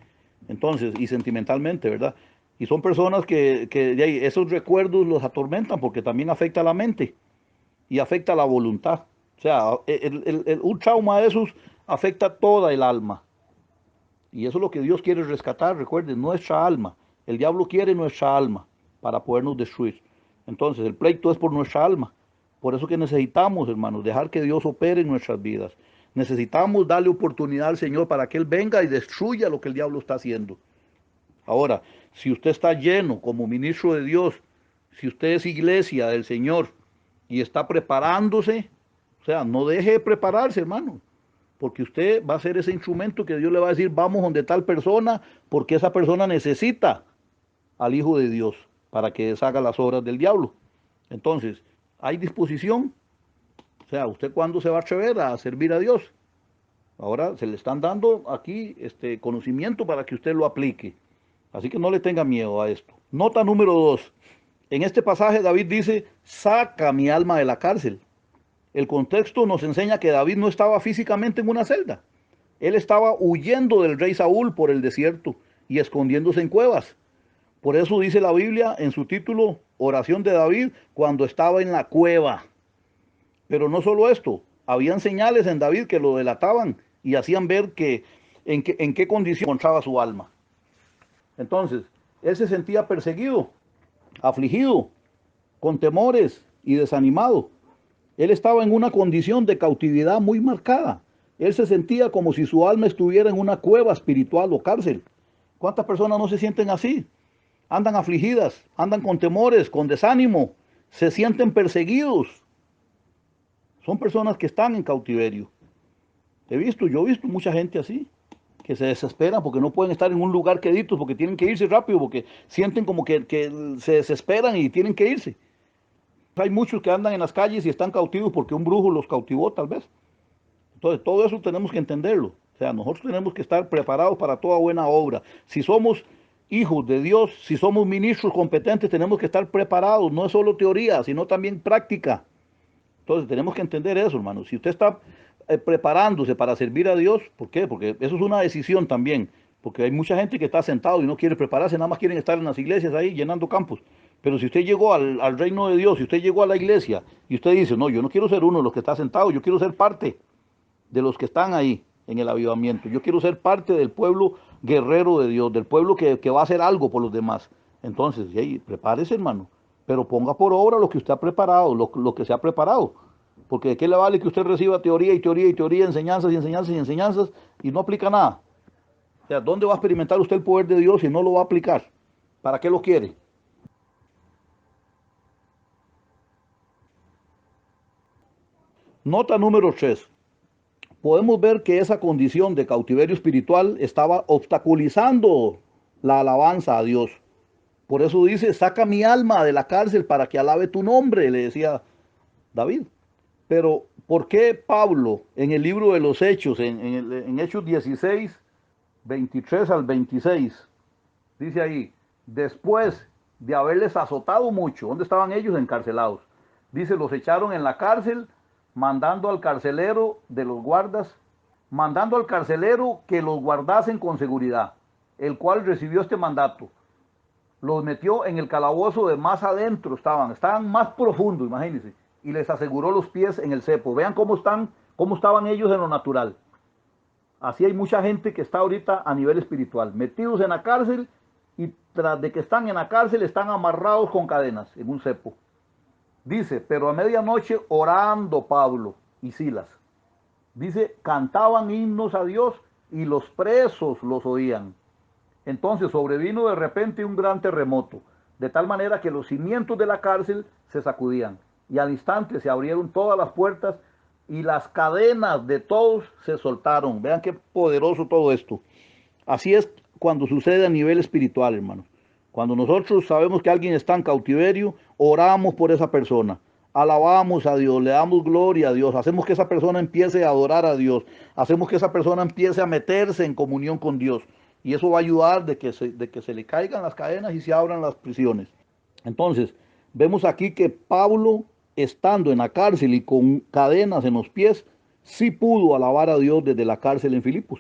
Entonces, y sentimentalmente, ¿verdad? Y son personas que de ahí, esos recuerdos los atormentan porque también afecta a la mente y afecta a la voluntad. O sea, un trauma de esos afecta toda el alma. Y eso es lo que Dios quiere rescatar, recuerden, nuestra alma. El diablo quiere nuestra alma para podernos destruir. Entonces, el pleito es por nuestra alma. Por eso que necesitamos, hermanos, dejar que Dios opere en nuestras vidas. Necesitamos darle oportunidad al Señor para que Él venga y destruya lo que el diablo está haciendo. Ahora, si usted está lleno como ministro de Dios, si usted es iglesia del Señor y está preparándose, o sea, no deje de prepararse, hermano, porque usted va a ser ese instrumento que Dios le va a decir, vamos donde tal persona, porque esa persona necesita al Hijo de Dios para que deshaga las obras del diablo. Entonces, ¿hay disposición? O sea, ¿usted cuándo se va a atrever a servir a Dios? Ahora se le están dando aquí este conocimiento para que usted lo aplique. Así que no le tenga miedo a esto. Nota número 2. En este pasaje David dice, saca mi alma de la cárcel. El contexto nos enseña que David no estaba físicamente en una celda. Él estaba huyendo del rey Saúl por el desierto y escondiéndose en cuevas. Por eso dice la Biblia en su título, Oración de David, cuando estaba en la cueva. Pero no solo esto, habían señales en David que lo delataban y hacían ver en qué condición encontraba su alma. Entonces, él se sentía perseguido, afligido, con temores y desanimado. Él estaba en una condición de cautividad muy marcada. Él se sentía como si su alma estuviera en una cueva espiritual o cárcel. ¿Cuántas personas no se sienten así? Andan afligidas, andan con temores, con desánimo, se sienten perseguidos. Son personas que están en cautiverio. Yo he visto mucha gente así, que se desesperan porque no pueden estar en un lugar queditos, porque tienen que irse rápido, porque sienten como que se desesperan y tienen que irse. Hay muchos que andan en las calles y están cautivos porque un brujo los cautivó tal vez. Entonces todo eso tenemos que entenderlo. O sea, nosotros tenemos que estar preparados para toda buena obra. Si somos hijos de Dios, si somos ministros competentes, tenemos que estar preparados. No es solo teoría, sino también práctica. Entonces tenemos que entender eso, hermano. Si usted está preparándose para servir a Dios, ¿por qué? Porque eso es una decisión también. Porque hay mucha gente que está sentado y no quiere prepararse, nada más quieren estar en las iglesias ahí llenando campos. Pero si usted llegó al reino de Dios, si usted llegó a la iglesia y usted dice, no, yo no quiero ser uno de los que está sentado, yo quiero ser parte de los que están ahí. en el avivamiento. Yo quiero ser parte del pueblo guerrero de Dios, del pueblo que va a hacer algo por los demás. Entonces, hey, prepárese, hermano, pero ponga por obra lo que usted ha preparado, lo que se ha preparado. Porque ¿de qué le vale que usted reciba teoría y teoría y teoría, enseñanzas y enseñanzas y enseñanzas y no aplica nada? O sea, ¿dónde va a experimentar usted el poder de Dios si no lo va a aplicar? ¿Para qué lo quiere? Nota número 3. Podemos ver que esa condición de cautiverio espiritual estaba obstaculizando la alabanza a Dios. Por eso dice, saca mi alma de la cárcel para que alabe tu nombre, le decía David. Pero, ¿por qué Pablo en el libro de los Hechos, en Hechos 16, 23 al 26, dice ahí, después de haberles azotado mucho, ¿dónde estaban ellos? Encarcelados. Dice, los echaron en la cárcel, mandando al carcelero de los guardas, mandando al carcelero que los guardasen con seguridad, el cual recibió este mandato. Los metió en el calabozo de más adentro, estaban más profundo, imagínense, y les aseguró los pies en el cepo. Vean cómo estaban ellos en lo natural. Así hay mucha gente que está ahorita a nivel espiritual, metidos en la cárcel y tras de que están en la cárcel están amarrados con cadenas en un cepo. Dice, pero a medianoche orando Pablo y Silas, dice, cantaban himnos a Dios y los presos los oían. Entonces sobrevino de repente un gran terremoto, de tal manera que los cimientos de la cárcel se sacudían y al instante se abrieron todas las puertas y las cadenas de todos se soltaron. Vean qué poderoso todo esto. Así es cuando sucede a nivel espiritual, hermanos. Cuando nosotros sabemos que alguien está en cautiverio, oramos por esa persona, alabamos a Dios, le damos gloria a Dios, hacemos que esa persona empiece a adorar a Dios, hacemos que esa persona empiece a meterse en comunión con Dios. Y eso va a ayudar de que se le caigan las cadenas y se abran las prisiones. Entonces, vemos aquí que Pablo, estando en la cárcel y con cadenas en los pies, sí pudo alabar a Dios desde la cárcel en Filipos,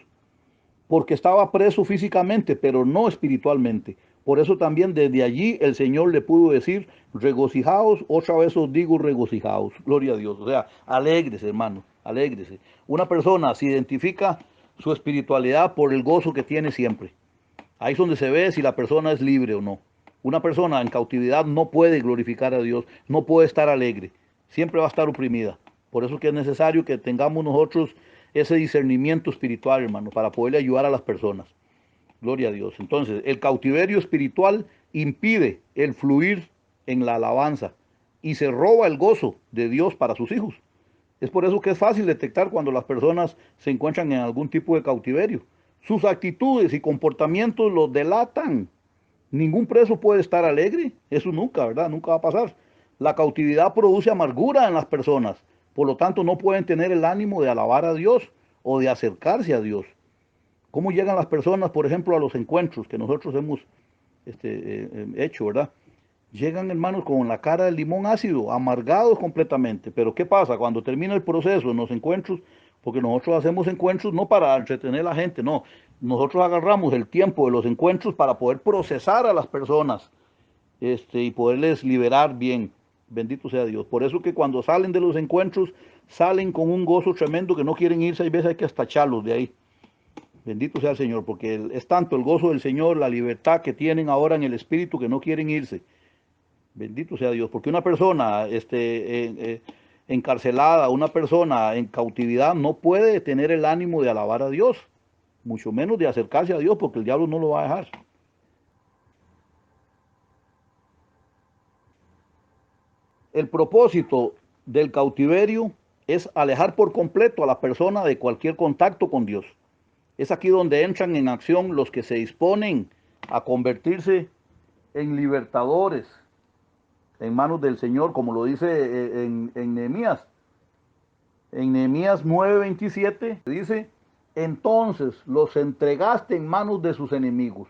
porque estaba preso físicamente, pero no espiritualmente. Por eso también desde allí el Señor le pudo decir, regocijaos, otra vez os digo regocijaos, gloria a Dios. O sea, alégrese, hermano, alégrese. Una persona se identifica su espiritualidad por el gozo que tiene siempre. Ahí es donde se ve si la persona es libre o no. Una persona en cautividad no puede glorificar a Dios, no puede estar alegre, siempre va a estar oprimida. Por eso que es necesario que tengamos nosotros ese discernimiento espiritual, hermano, para poderle ayudar a las personas. Gloria a Dios. Entonces, el cautiverio espiritual impide el fluir en la alabanza y se roba el gozo de Dios para sus hijos. Es por eso que es fácil detectar cuando las personas se encuentran en algún tipo de cautiverio. Sus actitudes y comportamientos los delatan. Ningún preso puede estar alegre, eso nunca, ¿verdad? Nunca va a pasar. La cautividad produce amargura en las personas, por lo tanto no pueden tener el ánimo de alabar a Dios o de acercarse a Dios. ¿Cómo llegan las personas, por ejemplo, a los encuentros que nosotros hemos hecho, ¿verdad? Llegan, hermanos, con la cara del limón ácido, amargados completamente. Pero ¿qué pasa? Cuando termina el proceso en los encuentros, porque nosotros hacemos encuentros no para entretener a la gente, no. Nosotros agarramos el tiempo de los encuentros para poder procesar a las personas y poderles liberar bien. Bendito sea Dios. Por eso que cuando salen de los encuentros, salen con un gozo tremendo que no quieren irse. Hay veces hay que hasta echarlos de ahí. Bendito sea el Señor, porque es tanto el gozo del Señor, la libertad que tienen ahora en el Espíritu que no quieren irse. Bendito sea Dios, porque una persona encarcelada, una persona en cautividad no puede tener el ánimo de alabar a Dios, mucho menos de acercarse a Dios, porque el diablo no lo va a dejar. El propósito del cautiverio es alejar por completo a la persona de cualquier contacto con Dios. Es aquí donde entran en acción los que se disponen a convertirse en libertadores en manos del Señor, como lo dice en Nehemías. En Nehemías 9:27 dice, entonces los entregaste en manos de sus enemigos,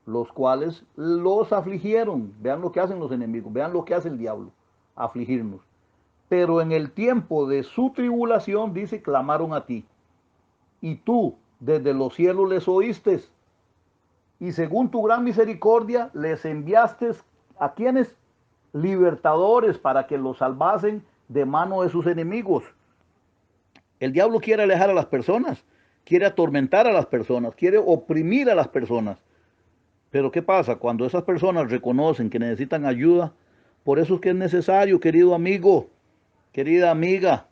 los cuales los afligieron. Vean lo que hacen los enemigos, vean lo que hace el diablo, afligirnos. Pero en el tiempo de su tribulación, dice, clamaron a ti. Y tú desde los cielos les oíste. Y según tu gran misericordia, les enviaste a quienes libertadores para que los salvasen de mano de sus enemigos. El diablo quiere alejar a las personas quiere atormentar a las personas, quiere oprimir a las personas. Pero ¿qué pasa? Cuando esas personas reconocen que necesitan ayuda, por eso es que es necesario, querido amigo, querida amiga,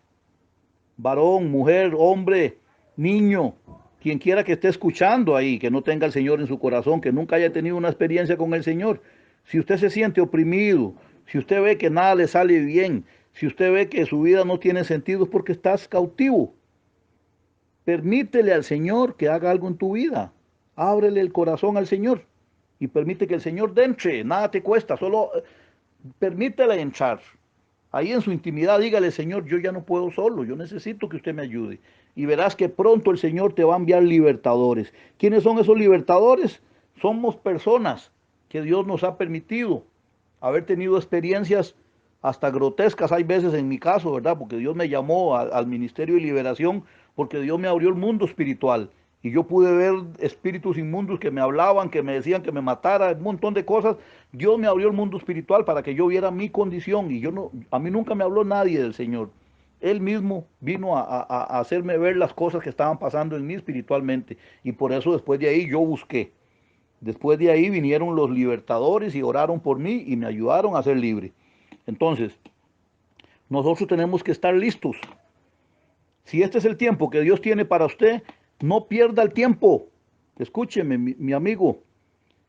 varón, mujer, hombre, niño, quien quiera que esté escuchando ahí, que no tenga al Señor en su corazón, que nunca haya tenido una experiencia con el Señor. Si usted se siente oprimido, si usted ve que nada le sale bien, si usted ve que su vida no tiene sentido, es porque estás cautivo. Permítele al Señor que haga algo en tu vida. Ábrele el corazón al Señor y permite que el Señor entre. Nada te cuesta, solo permítele entrar. Ahí en su intimidad dígale, Señor, yo ya no puedo solo, yo necesito que usted me ayude. Y verás que pronto el Señor te va a enviar libertadores. ¿Quiénes son esos libertadores? Somos personas que Dios nos ha permitido haber tenido experiencias hasta grotescas, hay veces en mi caso, ¿verdad? Porque Dios me llamó al ministerio de liberación, porque Dios me abrió el mundo espiritual. Y yo pude ver espíritus inmundos que me hablaban, que me decían que me matara, un montón de cosas. Dios me abrió el mundo espiritual para que yo viera mi condición. Y yo no, a mí nunca me habló nadie del Señor. Él mismo vino a hacerme ver las cosas que estaban pasando en mí espiritualmente. Y por eso después de ahí yo busqué. Después de ahí vinieron los libertadores y oraron por mí y me ayudaron a ser libre. Entonces, nosotros tenemos que estar listos. Si este es el tiempo que Dios tiene para usted, no pierda el tiempo. Escúcheme, mi amigo,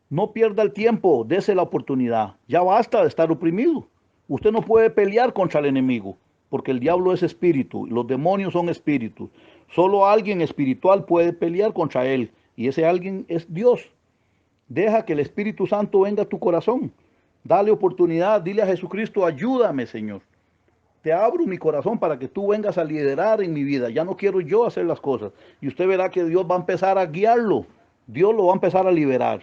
no pierda el tiempo, dese la oportunidad. Ya basta de estar oprimido. Usted no puede pelear contra el enemigo, porque el diablo es espíritu, los demonios son espíritus. Solo alguien espiritual puede pelear contra él, y ese alguien es Dios. Deja que el Espíritu Santo venga a tu corazón. Dale oportunidad, dile a Jesucristo, ayúdame, Señor. Te abro mi corazón para que tú vengas a liderar en mi vida. Ya no quiero yo hacer las cosas. Y usted verá que Dios va a empezar a guiarlo. Dios lo va a empezar a liberar.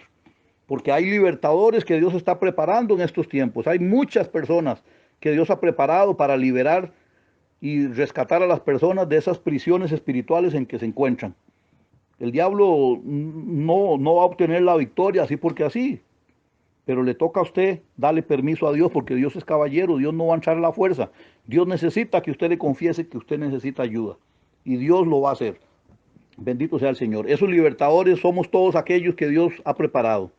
Porque hay libertadores que Dios está preparando en estos tiempos. Hay muchas personas que Dios ha preparado para liberar y rescatar a las personas de esas prisiones espirituales en que se encuentran. El diablo no va a obtener la victoria así porque así, pero le toca a usted darle permiso a Dios porque Dios es caballero, Dios no va a echar la fuerza. Dios necesita que usted le confiese que usted necesita ayuda y Dios lo va a hacer. Bendito sea el Señor. Esos libertadores somos todos aquellos que Dios ha preparado,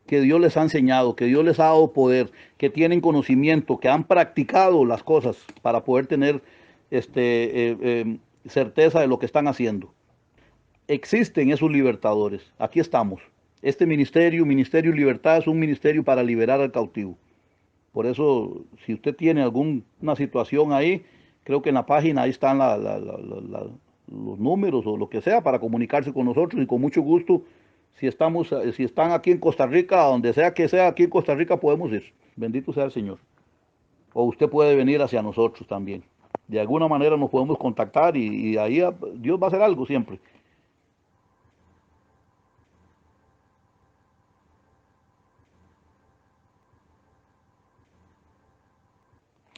que Dios les ha enseñado, que Dios les ha dado poder, que tienen conocimiento, que han practicado las cosas para poder tener certeza de lo que están haciendo. Existen esos libertadores. Aquí estamos. Este ministerio, Ministerio Libertad, es un ministerio para liberar al cautivo. Por eso, si usted tiene alguna situación ahí, creo que en la página ahí están los números o lo que sea para comunicarse con nosotros y con mucho gusto, si están aquí en Costa Rica, donde sea que sea aquí en Costa Rica, podemos ir. Bendito sea el Señor. O usted puede venir hacia nosotros también. De alguna manera nos podemos contactar y ahí Dios va a hacer algo siempre.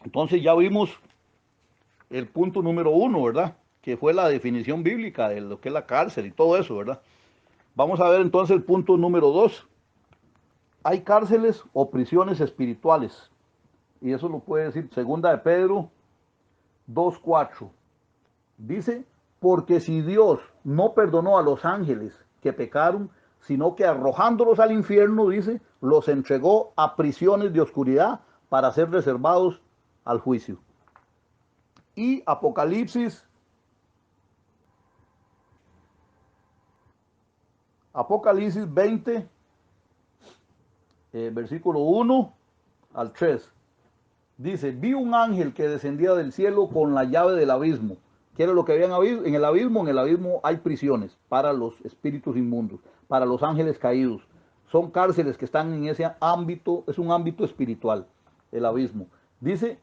Entonces ya vimos el punto número uno, ¿verdad? Que fue la definición bíblica de lo que es la cárcel y todo eso, ¿verdad? Vamos a ver entonces el punto número dos. Hay cárceles o prisiones espirituales. Y eso lo puede decir segunda de Pedro 2:4. Dice, porque si Dios no perdonó a los ángeles que pecaron, sino que arrojándolos al infierno, dice, los entregó a prisiones de oscuridad para ser reservados al juicio. Y Apocalipsis 20, versículo 1 al 3. Dice, vi un ángel que descendía del cielo con la llave del abismo. ¿Qué era lo que había en el abismo? En el abismo hay prisiones para los espíritus inmundos, para los ángeles caídos. Son cárceles que están en ese ámbito, es un ámbito espiritual, el abismo. Dice,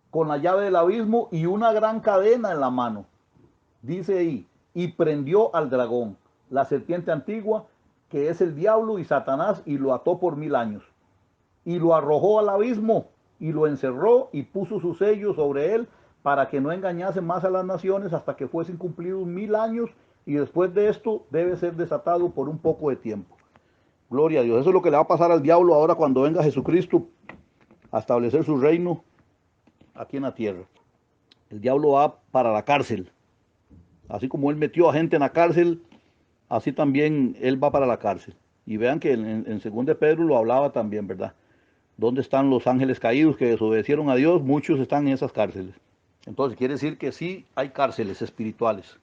con la llave del abismo y una gran cadena en la mano. Dice ahí, y prendió al dragón, la serpiente antigua, que es el diablo y Satanás, y lo ató por 1000 años. Y lo arrojó al abismo, y lo encerró, y puso su sello sobre él, para que no engañase más a las naciones hasta que fuesen cumplidos 1000 años, y después de esto debe ser desatado por un poco de tiempo. Gloria a Dios. Eso es lo que le va a pasar al diablo ahora cuando venga Jesucristo a establecer su reino aquí en la tierra. El diablo va para la cárcel. Así como Él metió a gente en la cárcel, así también Él va para la cárcel. Y vean que en 2 de Pedro lo hablaba también, ¿verdad? ¿Dónde están los ángeles caídos que desobedecieron a Dios? Muchos están en esas cárceles. Entonces quiere decir que sí hay cárceles espirituales.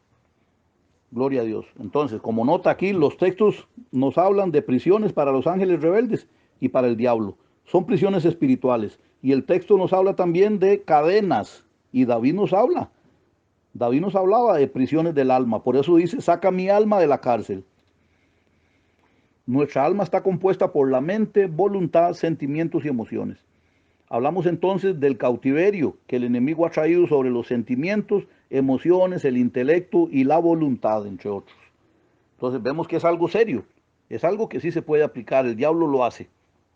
Gloria a Dios. Entonces, como nota aquí, los textos nos hablan de prisiones para los ángeles rebeldes y para el diablo. Son prisiones espirituales. Y el texto nos habla también de cadenas. Y David nos hablaba de prisiones del alma. Por eso dice, saca mi alma de la cárcel. Nuestra alma está compuesta por la mente, voluntad, sentimientos y emociones. Hablamos entonces del cautiverio que el enemigo ha traído sobre los sentimientos, emociones, el intelecto y la voluntad, entre otros. Entonces vemos que es algo serio, es algo que sí se puede aplicar, el diablo lo hace.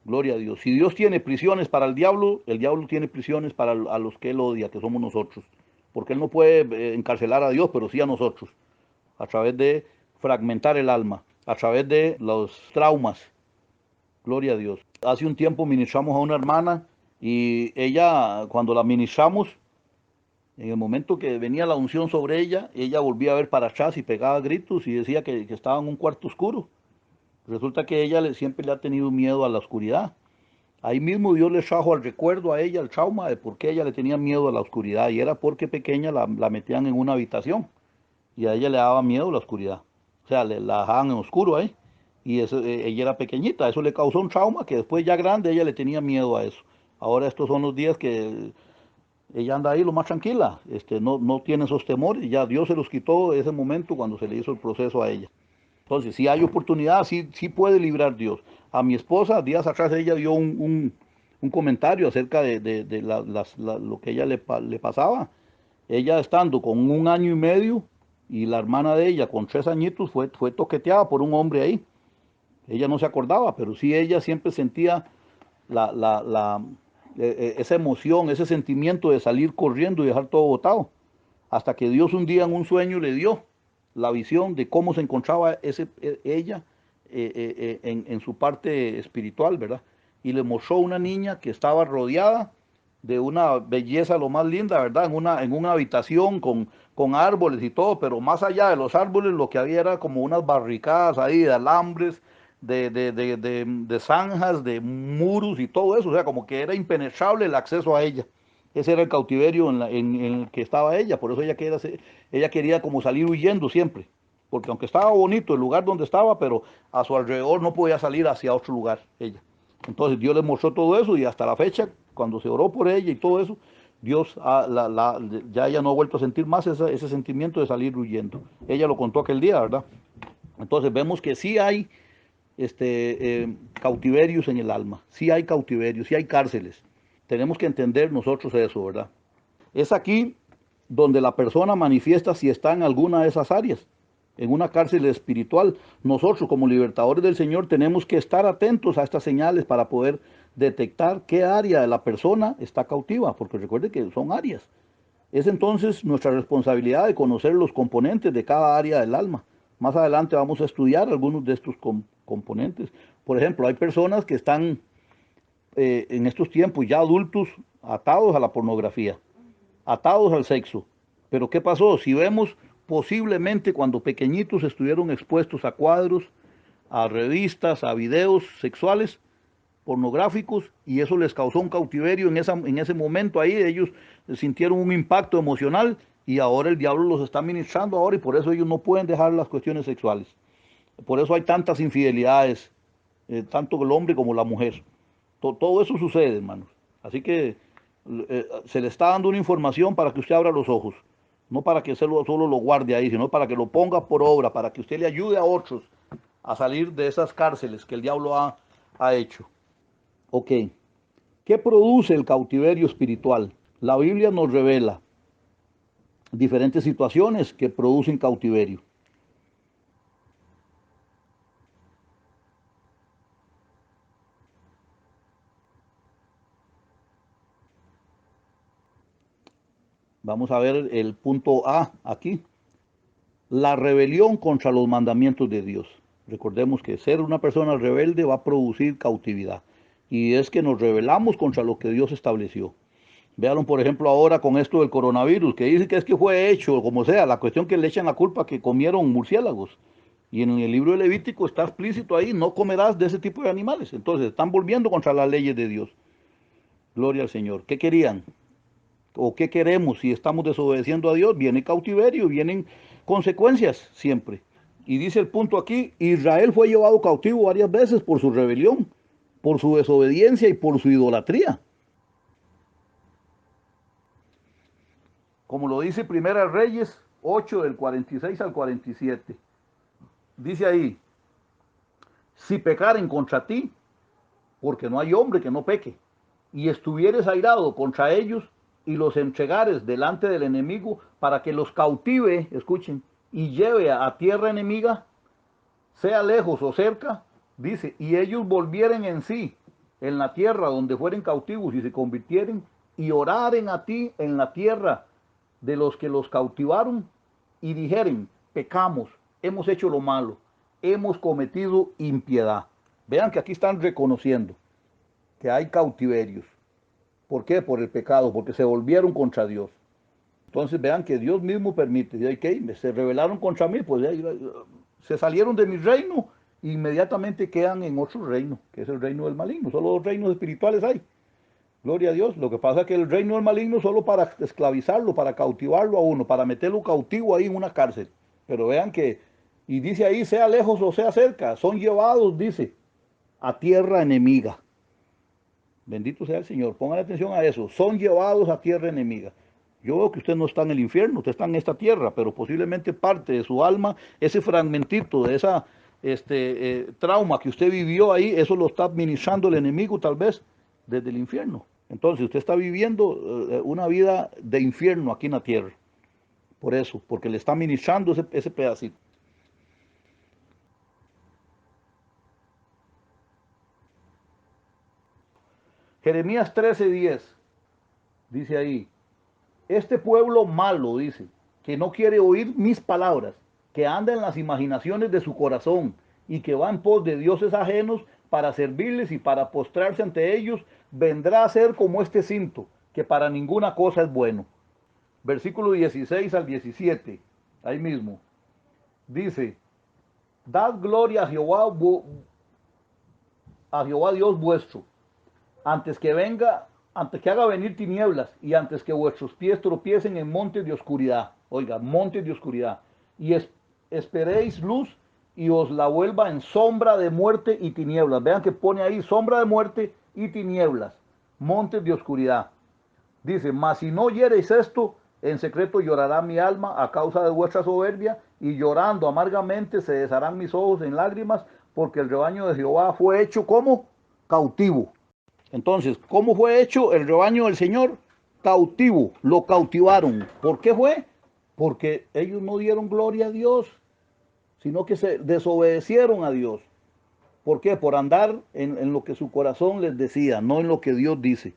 Gloria a Dios. Si Dios tiene prisiones para el diablo tiene prisiones para a los que él odia, que somos nosotros. Porque él no puede encarcelar a Dios, pero sí a nosotros, a través de fragmentar el alma, a través de los traumas. Gloria a Dios. Hace un tiempo ministramos a una hermana y ella, cuando la ministramos, en el momento que venía la unción sobre ella volvía a ver para atrás y pegaba gritos y decía que estaba en un cuarto oscuro. Resulta que ella siempre le ha tenido miedo a la oscuridad. Ahí mismo Dios le trajo al recuerdo a ella el trauma de por qué ella le tenía miedo a la oscuridad. Y era porque pequeña la metían en una habitación y a ella le daba miedo la oscuridad. O sea, la dejaban en oscuro ahí. Y eso, ella era pequeñita, eso le causó un trauma que después ya grande ella le tenía miedo a eso. Ahora estos son los días que ella anda ahí lo más tranquila, no tiene esos temores, ya Dios se los quitó ese momento cuando se le hizo el proceso a ella. Entonces, si hay oportunidad, sí puede librar Dios. A mi esposa, días atrás, ella dio un comentario acerca de lo que ella le pasaba. Ella estando con 1 año y medio y la hermana de ella con 3 añitos fue toqueteada por un hombre ahí. Ella no se acordaba, pero sí ella siempre sentía la, la, la, esa emoción, ese sentimiento de salir corriendo y dejar todo botado. Hasta que Dios un día en un sueño le dio la visión de cómo se encontraba ella en su parte espiritual, ¿verdad? Y le mostró una niña que estaba rodeada de una belleza lo más linda, ¿verdad? En una habitación con árboles y todo, pero más allá de los árboles lo que había era como unas barricadas ahí de alambres, de zanjas, de muros y todo eso, o sea, como que era impenetrable el acceso a ella. Ese era el cautiverio en el que estaba ella, por eso ella quería como salir huyendo siempre, porque aunque estaba bonito el lugar donde estaba, pero a su alrededor no podía salir hacia otro lugar ella. Entonces Dios le mostró todo eso y hasta la fecha, cuando se oró por ella y todo eso, Dios ya ella no ha vuelto a sentir más ese sentimiento de salir huyendo. Ella lo contó aquel día, ¿verdad? Entonces vemos que sí hay cautiverios en el alma, sí hay cautiverios, sí hay cárceles. Tenemos que entender nosotros eso, ¿verdad? Es aquí donde la persona manifiesta si está en alguna de esas áreas, en una cárcel espiritual. Nosotros como libertadores del Señor tenemos que estar atentos a estas señales para poder detectar qué área de la persona está cautiva, porque recuerde que son áreas. Es entonces nuestra responsabilidad de conocer los componentes de cada área del alma. Más adelante vamos a estudiar algunos de estos componentes. Por ejemplo, hay personas que están en estos tiempos ya adultos atados a la pornografía, atados al sexo. Pero ¿qué pasó? Si vemos, posiblemente cuando pequeñitos estuvieron expuestos a cuadros, a revistas, a videos sexuales, pornográficos, y eso les causó un cautiverio en ese momento ahí, ellos sintieron un impacto emocional y ahora el diablo los está ministrando ahora y por eso ellos no pueden dejar las cuestiones sexuales. Por eso hay tantas infidelidades, tanto el hombre como la mujer. Todo eso sucede, hermanos. Así que se le está dando una información para que usted abra los ojos, no para que solo lo guarde ahí, sino para que lo ponga por obra, para que usted le ayude a otros a salir de esas cárceles que el diablo ha hecho. Ok, ¿qué produce el cautiverio espiritual? La Biblia nos revela diferentes situaciones que producen cautiverio. Vamos a ver el punto A aquí. La rebelión contra los mandamientos de Dios. Recordemos que ser una persona rebelde va a producir cautividad. Y es que nos rebelamos contra lo que Dios estableció. Véanlo, por ejemplo, ahora con esto del coronavirus, que dice que es que fue hecho, como sea, la cuestión que le echan la culpa que comieron murciélagos. Y en el libro de Levítico está explícito ahí, no comerás de ese tipo de animales. Entonces, están volviendo contra las leyes de Dios. Gloria al Señor. ¿Qué querían? ¿O qué queremos si estamos desobedeciendo a Dios? Viene cautiverio, vienen consecuencias siempre. Y dice el punto aquí, Israel fue llevado cautivo varias veces por su rebelión, por su desobediencia y por su idolatría. Como lo dice Primera Reyes 8 del 46 al 47. Dice ahí, si pecaren contra ti, porque no hay hombre que no peque, y estuvieres airado contra ellos, y los entregares delante del enemigo, para que los cautive, escuchen, y lleve a tierra enemiga, sea lejos o cerca, dice, y ellos volvieren en sí, en la tierra donde fueren cautivos, y se convirtieren, y oraren a ti en la tierra de los que los cautivaron, y dijeren, pecamos, hemos hecho lo malo, hemos cometido impiedad. Vean que aquí están reconociendo que hay cautiverios. ¿Por qué? Por el pecado, porque se volvieron contra Dios. Entonces vean que Dios mismo permite. ¿Y qué? Se rebelaron contra mí, pues se salieron de mi reino e inmediatamente quedan en otro reino, que es el reino del maligno. Solo dos reinos espirituales hay. Gloria a Dios. Lo que pasa es que el reino del maligno solo para esclavizarlo, para cautivarlo a uno, para meterlo cautivo ahí en una cárcel. Pero vean que, y dice ahí, sea lejos o sea cerca, son llevados, dice, a tierra enemiga. Bendito sea el Señor. Pongan atención a eso. Son llevados a tierra enemiga. Yo veo que usted no está en el infierno, usted está en esta tierra, pero posiblemente parte de su alma, ese fragmentito de esa trauma que usted vivió ahí, eso lo está administrando el enemigo tal vez desde el infierno. Entonces usted está viviendo una vida de infierno aquí en la tierra. Por eso, porque le está ministrando ese pedacito. Jeremías 13:10 dice ahí, este pueblo malo, dice, que no quiere oír mis palabras, que anda en las imaginaciones de su corazón y que va en pos de dioses ajenos para servirles y para postrarse ante ellos, vendrá a ser como este cinto, que para ninguna cosa es bueno. Versículo 16 al 17, ahí mismo, dice, dad gloria a Jehová Dios vuestro, antes que venga, antes que haga venir tinieblas y antes que vuestros pies tropiecen en montes de oscuridad. Oiga, montes de oscuridad. Y esperéis luz y os la vuelva en sombra de muerte y tinieblas. Vean que pone ahí sombra de muerte y tinieblas, montes de oscuridad. Dice, mas si no oyereis esto, en secreto llorará mi alma a causa de vuestra soberbia, y llorando amargamente se desharán mis ojos en lágrimas, porque el rebaño de Jehová fue hecho como cautivo. Entonces, ¿cómo fue hecho el rebaño del Señor? Cautivo, lo cautivaron. ¿Por qué fue? Porque ellos no dieron gloria a Dios, sino que se desobedecieron a Dios. ¿Por qué? Por andar en lo que su corazón les decía, no en lo que Dios dice.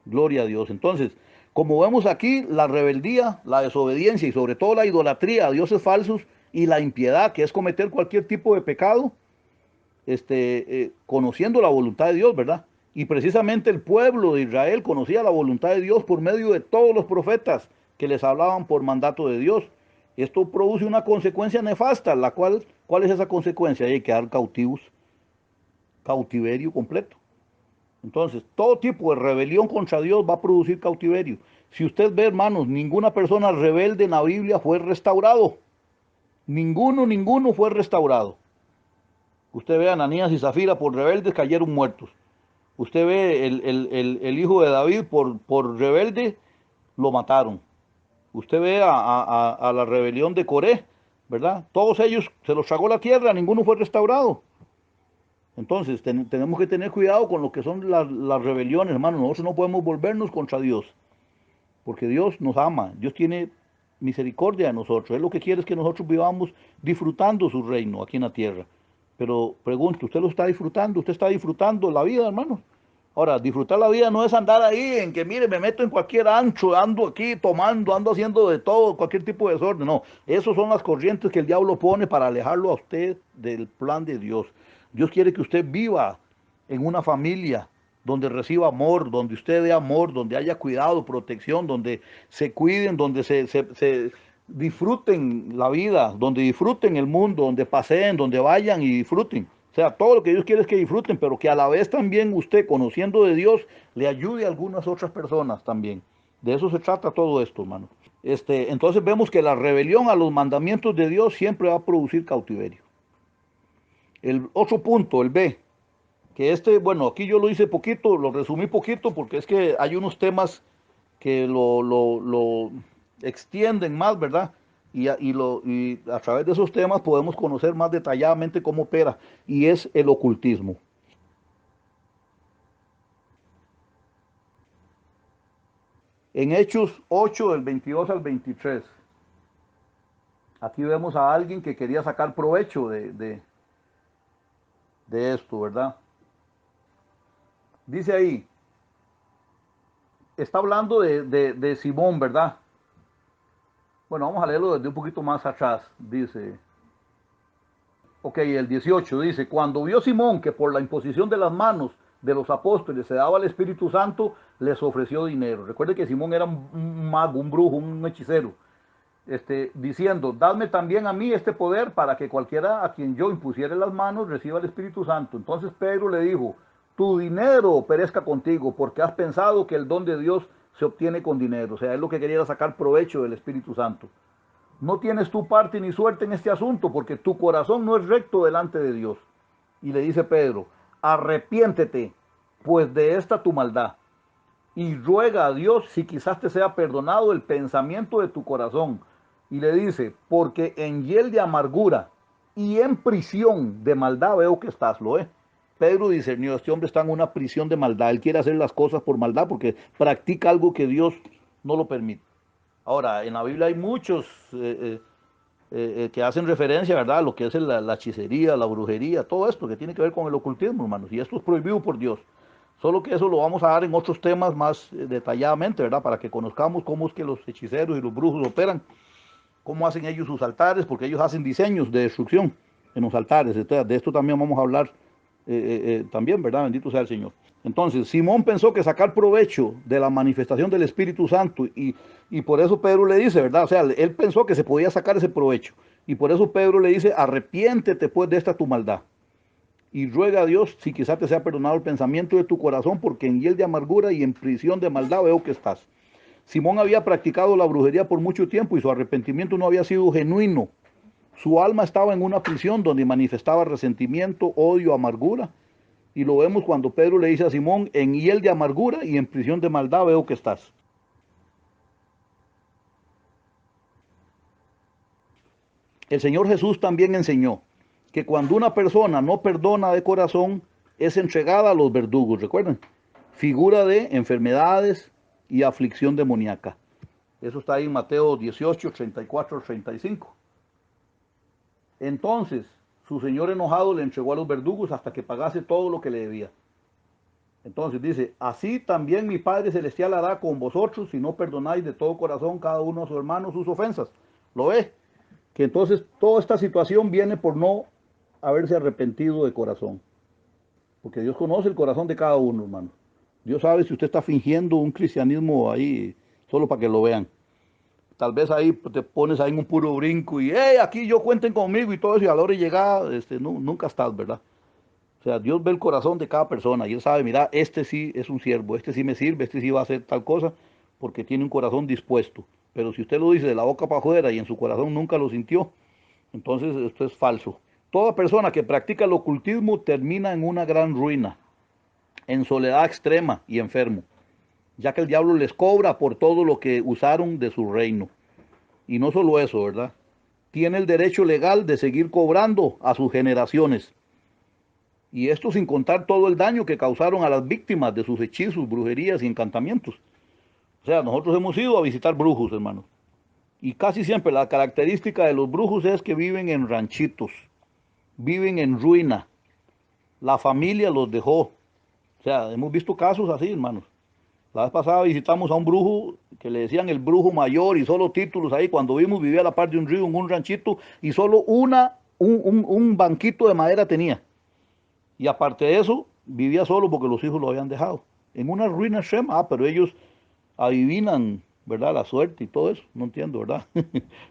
Gloria a Dios. Entonces, como vemos aquí, la rebeldía, la desobediencia y sobre todo la idolatría a dioses falsos y la impiedad, que es cometer cualquier tipo de pecado, conociendo la voluntad de Dios, ¿verdad? Y precisamente el pueblo de Israel conocía la voluntad de Dios por medio de todos los profetas que les hablaban por mandato de Dios. Esto produce una consecuencia nefasta, ¿cuál es esa consecuencia? Hay que quedar cautivos, cautiverio completo. Entonces, todo tipo de rebelión contra Dios va a producir cautiverio. Si usted ve, hermanos, ninguna persona rebelde en la Biblia fue restaurado. Ninguno fue restaurado. Usted ve a Ananías y Zafira por rebeldes cayeron muertos. Usted ve el hijo de David por rebelde, lo mataron. Usted ve a la rebelión de Coré, ¿verdad? Todos ellos se los tragó la tierra, ninguno fue restaurado. Entonces tenemos que tener cuidado con lo que son las rebeliones, hermano. Nosotros no podemos volvernos contra Dios, porque Dios nos ama, Dios tiene misericordia de nosotros. Él lo que quiere es que nosotros vivamos disfrutando su reino aquí en la tierra. Pero pregunto, ¿usted lo está disfrutando? ¿Usted está disfrutando la vida, hermano? Ahora, disfrutar la vida no es andar ahí en que, mire, me meto en cualquier ancho, ando aquí tomando, ando haciendo de todo, cualquier tipo de desorden. No, esas son las corrientes que el diablo pone para alejarlo a usted del plan de Dios. Dios quiere que usted viva en una familia donde reciba amor, donde usted dé amor, donde haya cuidado, protección, donde se cuiden, donde se disfruten la vida, donde disfruten el mundo, donde paseen, donde vayan y disfruten. O sea, todo lo que Dios quiere es que disfruten, pero que a la vez también usted, conociendo de Dios, le ayude a algunas otras personas también. De eso se trata todo esto, hermano. Entonces vemos que la rebelión a los mandamientos de Dios siempre va a producir cautiverio. El otro punto, el B, que bueno, aquí yo lo hice poquito, lo resumí poquito porque es que hay unos temas que lo extienden más, ¿verdad? Y a través de esos temas podemos conocer más detalladamente cómo opera, y es el ocultismo. En Hechos 8, del 22 al 23, aquí vemos a alguien que quería sacar provecho de esto, ¿verdad? Dice ahí, está hablando de Simón, ¿verdad? Bueno, vamos a leerlo desde un poquito más atrás. Dice, ok, el 18 dice, cuando vio Simón que por la imposición de las manos de los apóstoles se daba el Espíritu Santo, les ofreció dinero. Recuerde que Simón era un mago, un brujo, un hechicero. Diciendo, dadme también a mí este poder para que cualquiera a quien yo impusiere las manos reciba el Espíritu Santo. Entonces Pedro le dijo, tu dinero perezca contigo, porque has pensado que el don de Dios se obtiene con dinero. O sea, él lo que quería era sacar provecho del Espíritu Santo. No tienes tu parte ni suerte en este asunto, porque tu corazón no es recto delante de Dios. Y le dice Pedro, arrepiéntete, pues de esta tu maldad, y ruega a Dios si quizás te sea perdonado el pensamiento de tu corazón. Y le dice, porque en hiel de amargura y en prisión de maldad veo que estás, ¿lo es? Pedro discernió, este hombre está en una prisión de maldad, él quiere hacer las cosas por maldad porque practica algo que Dios no lo permite. Ahora, en la Biblia hay muchos que hacen referencia, ¿verdad?, a lo que es la hechicería, la brujería, todo esto que tiene que ver con el ocultismo, hermanos, y esto es prohibido por Dios. Solo que eso lo vamos a dar en otros temas más detalladamente, ¿verdad?, para que conozcamos cómo es que los hechiceros y los brujos operan, cómo hacen ellos sus altares, porque ellos hacen diseños de destrucción en los altares. Entonces, de esto también vamos a hablar también, ¿verdad? Bendito sea el Señor. Entonces, Simón pensó que sacar provecho de la manifestación del Espíritu Santo, y por eso Pedro le dice, ¿verdad? O sea, él pensó que se podía sacar ese provecho, y por eso Pedro le dice, arrepiéntete pues de esta tu maldad, y ruega a Dios si quizá te sea perdonado el pensamiento de tu corazón, porque en hiel de amargura y en prisión de maldad veo que estás. Simón había practicado la brujería por mucho tiempo y su arrepentimiento no había sido genuino. Su alma estaba en una prisión donde manifestaba resentimiento, odio, amargura. Y lo vemos cuando Pedro le dice a Simón, en hiel de amargura y en prisión de maldad veo que estás. El Señor Jesús también enseñó que cuando una persona no perdona de corazón, es entregada a los verdugos, ¿recuerdan? Figura de enfermedades y aflicción demoníaca. Eso está ahí en Mateo 18, 34, 35. Entonces, su señor enojado le entregó a los verdugos hasta que pagase todo lo que le debía. Entonces dice, así también mi Padre Celestial hará con vosotros si no perdonáis de todo corazón cada uno a su hermano sus ofensas. ¿Lo ve? Que entonces toda esta situación viene por no haberse arrepentido de corazón. Porque Dios conoce el corazón de cada uno, hermano. Dios sabe si usted está fingiendo un cristianismo ahí solo para que lo vean. Tal vez ahí te pones ahí en un puro brinco y, hey, aquí yo cuenten conmigo y todo eso, y a la hora de llegar, nunca estás, ¿verdad? O sea, Dios ve el corazón de cada persona y Él sabe, mira, este sí es un siervo, este sí me sirve, este sí va a hacer tal cosa, porque tiene un corazón dispuesto. Pero si usted lo dice de la boca para afuera y en su corazón nunca lo sintió, entonces esto es falso. Toda persona que practica el ocultismo termina en una gran ruina, en soledad extrema y enfermo, ya que el diablo les cobra por todo lo que usaron de su reino. Y no solo eso, ¿verdad? Tiene el derecho legal de seguir cobrando a sus generaciones. Y esto sin contar todo el daño que causaron a las víctimas de sus hechizos, brujerías y encantamientos. O sea, nosotros hemos ido a visitar brujos, hermanos. Y casi siempre la característica de los brujos es que viven en ranchitos, viven en ruina. La familia los dejó. O sea, hemos visto casos así, hermanos. La vez pasada visitamos a un brujo que le decían el brujo mayor y solo títulos ahí. Cuando vimos vivía a la par de un río en un ranchito y solo un banquito de madera tenía. Y aparte de eso, vivía solo porque los hijos lo habían dejado. En una ruina extrema, pero ellos adivinan, ¿verdad? La suerte y todo eso, no entiendo, ¿verdad?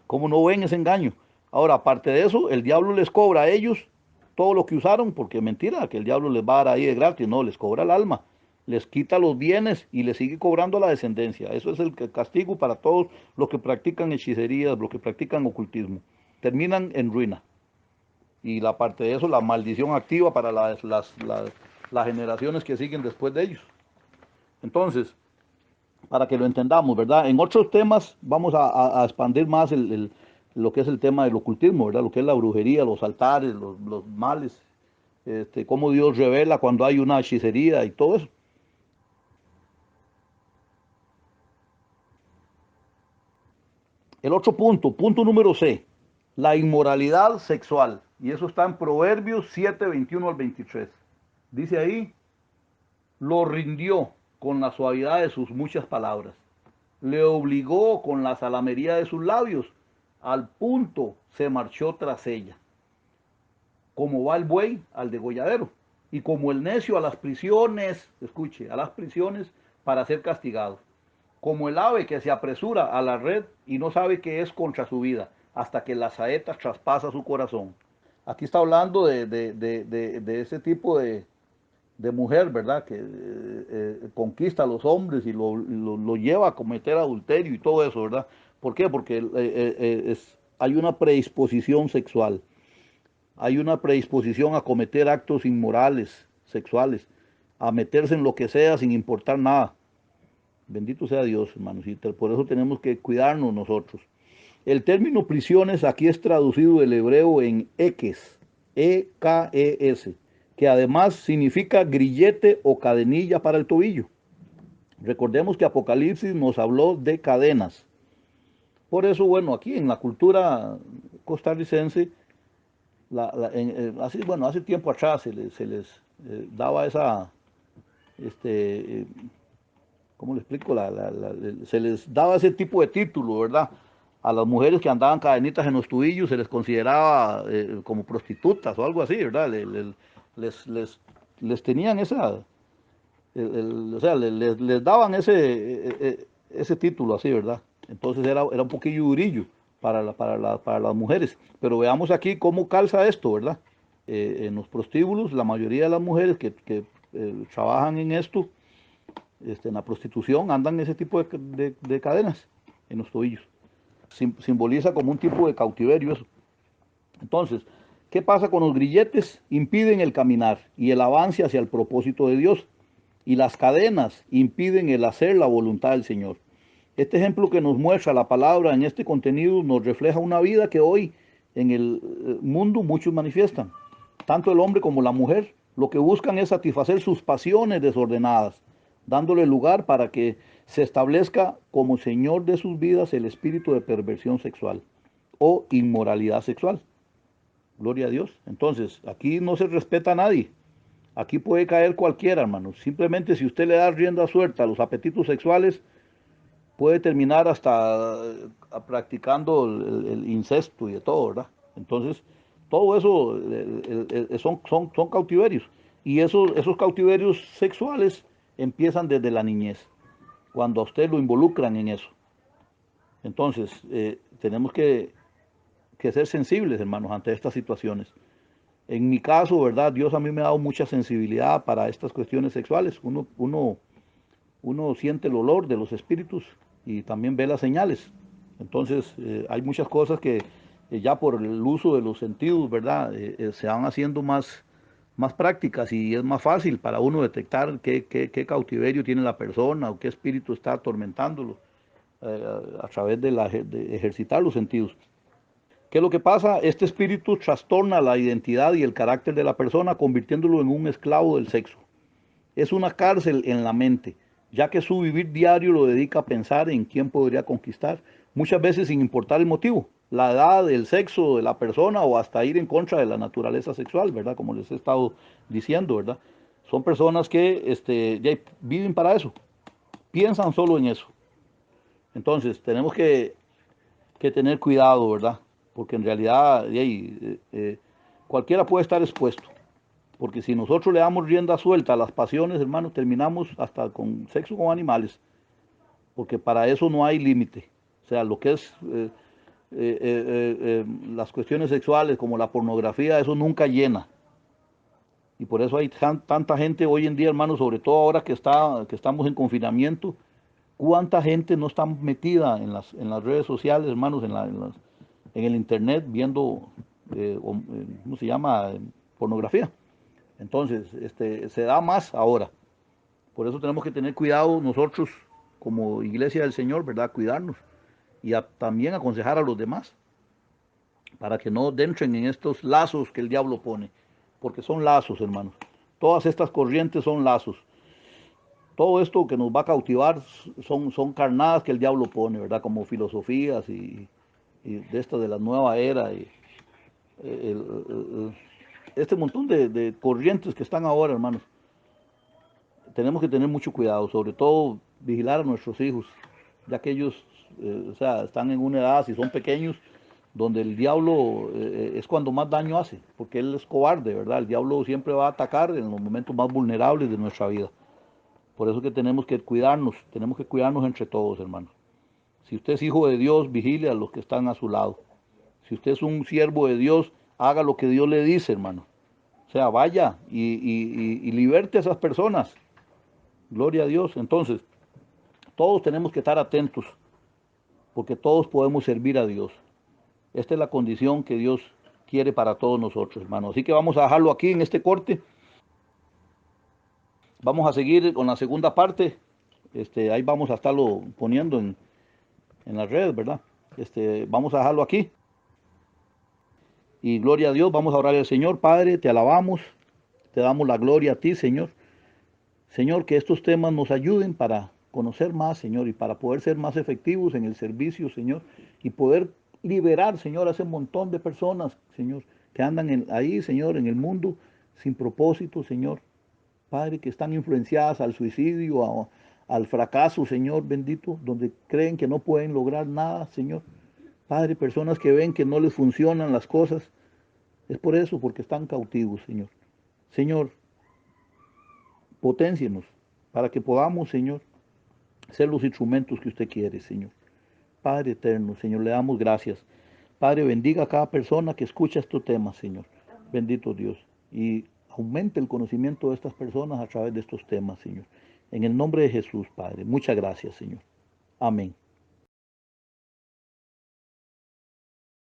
¿Cómo no ven ese engaño? Ahora, aparte de eso, el diablo les cobra a ellos todo lo que usaron, porque mentira, que el diablo les va a dar ahí de gratis, no, les cobra el alma, les quita los bienes y les sigue cobrando a la descendencia. Eso es el castigo para todos los que practican hechicerías, los que practican ocultismo. Terminan en ruina. Y la parte de eso, la maldición activa para las generaciones que siguen después de ellos. Entonces, para que lo entendamos, ¿verdad? En otros temas vamos a expandir más lo que es el tema del ocultismo, ¿verdad? Lo que es la brujería, los altares, los males, cómo Dios revela cuando hay una hechicería y todo eso. El otro punto, punto número C, la inmoralidad sexual. Y eso está en Proverbios 7, 21 al 23. Dice ahí, lo rindió con la suavidad de sus muchas palabras. Le obligó con la salamería de sus labios. Al punto se marchó tras ella. Como va el buey al degolladero. Y como el necio a las prisiones, escuche, a las prisiones para ser castigado. Como el ave que se apresura a la red y no sabe que es contra su vida, hasta que la saeta traspasa su corazón. Aquí está hablando de ese tipo de mujer, ¿verdad? Que conquista a los hombres y lo lleva a cometer adulterio y todo eso, ¿verdad? ¿Por qué? Porque hay una predisposición sexual, hay una predisposición a cometer actos inmorales, sexuales, a meterse en lo que sea sin importar nada. Bendito sea Dios, hermanos, y por eso tenemos que cuidarnos nosotros. El término prisiones aquí es traducido del hebreo en ekes, E-K-E-S, que además significa grillete o cadenilla para el tobillo. Recordemos que Apocalipsis nos habló de cadenas. Por eso, bueno, aquí en la cultura costarricense, así, bueno, hace tiempo atrás se les daba esa, este, ¿cómo le explico? Se les daba ese tipo de título, ¿verdad? A las mujeres que andaban cadenitas en los tobillos se les consideraba como prostitutas o algo así, ¿verdad? Les, les, les tenían esa, o sea, les daban ese título así, ¿verdad? Entonces era un poquillo durillo para las mujeres. Pero veamos aquí cómo calza esto, ¿verdad? En los prostíbulos, la mayoría de las mujeres que trabajan en esto, en la prostitución, andan ese tipo de cadenas en los tobillos. Simboliza como un tipo de cautiverio eso. Entonces, ¿qué pasa con los grilletes? Impiden el caminar y el avance hacia el propósito de Dios. Y las cadenas impiden el hacer la voluntad del Señor. Este ejemplo que nos muestra la palabra en este contenido nos refleja una vida que hoy en el mundo muchos manifiestan. Tanto el hombre como la mujer lo que buscan es satisfacer sus pasiones desordenadas, dándole lugar para que se establezca como Señor de sus vidas el espíritu de perversión sexual o inmoralidad sexual. Gloria a Dios. Entonces, aquí no se respeta a nadie. Aquí puede caer cualquiera, hermanos. Simplemente si usted le da rienda suelta a los apetitos sexuales, puede terminar hasta practicando el incesto y de todo, ¿verdad? Entonces, todo eso son cautiverios. Y esos cautiverios sexuales empiezan desde la niñez, cuando a usted lo involucran en eso. Entonces, tenemos que ser sensibles, hermanos, ante estas situaciones. En mi caso, ¿verdad? Dios a mí me ha dado mucha sensibilidad para estas cuestiones sexuales. Uno siente el olor de los espíritus y también ve las señales. Entonces, hay muchas cosas que ya por el uso de los sentidos, ¿verdad? Se van haciendo más prácticas y es más fácil para uno detectar qué cautiverio tiene la persona o qué espíritu está atormentándolo a través de ejercitar los sentidos. ¿Qué es lo que pasa? Este espíritu trastorna la identidad y el carácter de la persona, convirtiéndolo en un esclavo del sexo. Es una cárcel en la mente, ya que su vivir diario lo dedica a pensar en quién podría conquistar, muchas veces sin importar el motivo, la edad, el sexo de la persona o hasta ir en contra de la naturaleza sexual, ¿verdad? Como les he estado diciendo, ¿verdad? Son personas que ya viven para eso, piensan solo en eso. Entonces, tenemos que tener cuidado, ¿verdad? Porque en realidad cualquiera puede estar expuesto. Porque si nosotros le damos rienda suelta a las pasiones, hermanos, terminamos hasta con sexo con animales, porque para eso no hay límite. O sea, lo que es las cuestiones sexuales como la pornografía, eso nunca llena. Y por eso hay tanta gente hoy en día, hermanos, sobre todo ahora que estamos en confinamiento, cuánta gente no está metida en las redes sociales, hermanos, en el internet viendo, ¿cómo se llama? Pornografía. Entonces, se da más ahora. Por eso tenemos que tener cuidado nosotros como iglesia del Señor, ¿verdad? Cuidarnos y también aconsejar a los demás para que no entren en estos lazos que el diablo pone, porque son lazos, hermanos. Todas estas corrientes son lazos. Todo esto que nos va a cautivar son carnadas que el diablo pone, ¿verdad? Como filosofías y de esta de la nueva era. Este montón de corrientes que están ahora, hermanos. Tenemos que tener mucho cuidado, sobre todo vigilar a nuestros hijos, ya que ellos, o sea, están en una edad, si son pequeños, donde el diablo es cuando más daño hace, porque él es cobarde, ¿verdad? El diablo siempre va a atacar en los momentos más vulnerables de nuestra vida. Por eso que tenemos que cuidarnos entre todos, hermanos. Si usted es hijo de Dios, vigile a los que están a su lado. Si usted es un siervo de Dios, haga lo que Dios le dice, hermano. O sea, vaya y liberte a esas personas. Gloria a Dios. Entonces, todos tenemos que estar atentos, porque todos podemos servir a Dios. Esta es la condición que Dios quiere para todos nosotros, hermano. Así que vamos a dejarlo aquí en este corte. Vamos a seguir con la segunda parte. Ahí vamos a estarlo poniendo en las redes, ¿verdad? Vamos a dejarlo aquí. Y gloria a Dios, vamos a orar al Señor. Padre, te alabamos, te damos la gloria a ti, Señor. Señor, que estos temas nos ayuden para conocer más, Señor, y para poder ser más efectivos en el servicio, Señor, y poder liberar, Señor, a ese montón de personas, Señor, que andan ahí, Señor, en el mundo sin propósito, Señor. Padre, que están influenciadas al suicidio, al fracaso, Señor bendito, donde creen que no pueden lograr nada, Señor. Padre, personas que ven que no les funcionan las cosas, es por eso, porque están cautivos, Señor. Señor, potencienos para que podamos, Señor, ser los instrumentos que usted quiere, Señor. Padre eterno, Señor, le damos gracias. Padre, bendiga a cada persona que escucha estos temas, Señor. Bendito Dios. Y aumente el conocimiento de estas personas a través de estos temas, Señor. En el nombre de Jesús, Padre. Muchas gracias, Señor. Amén.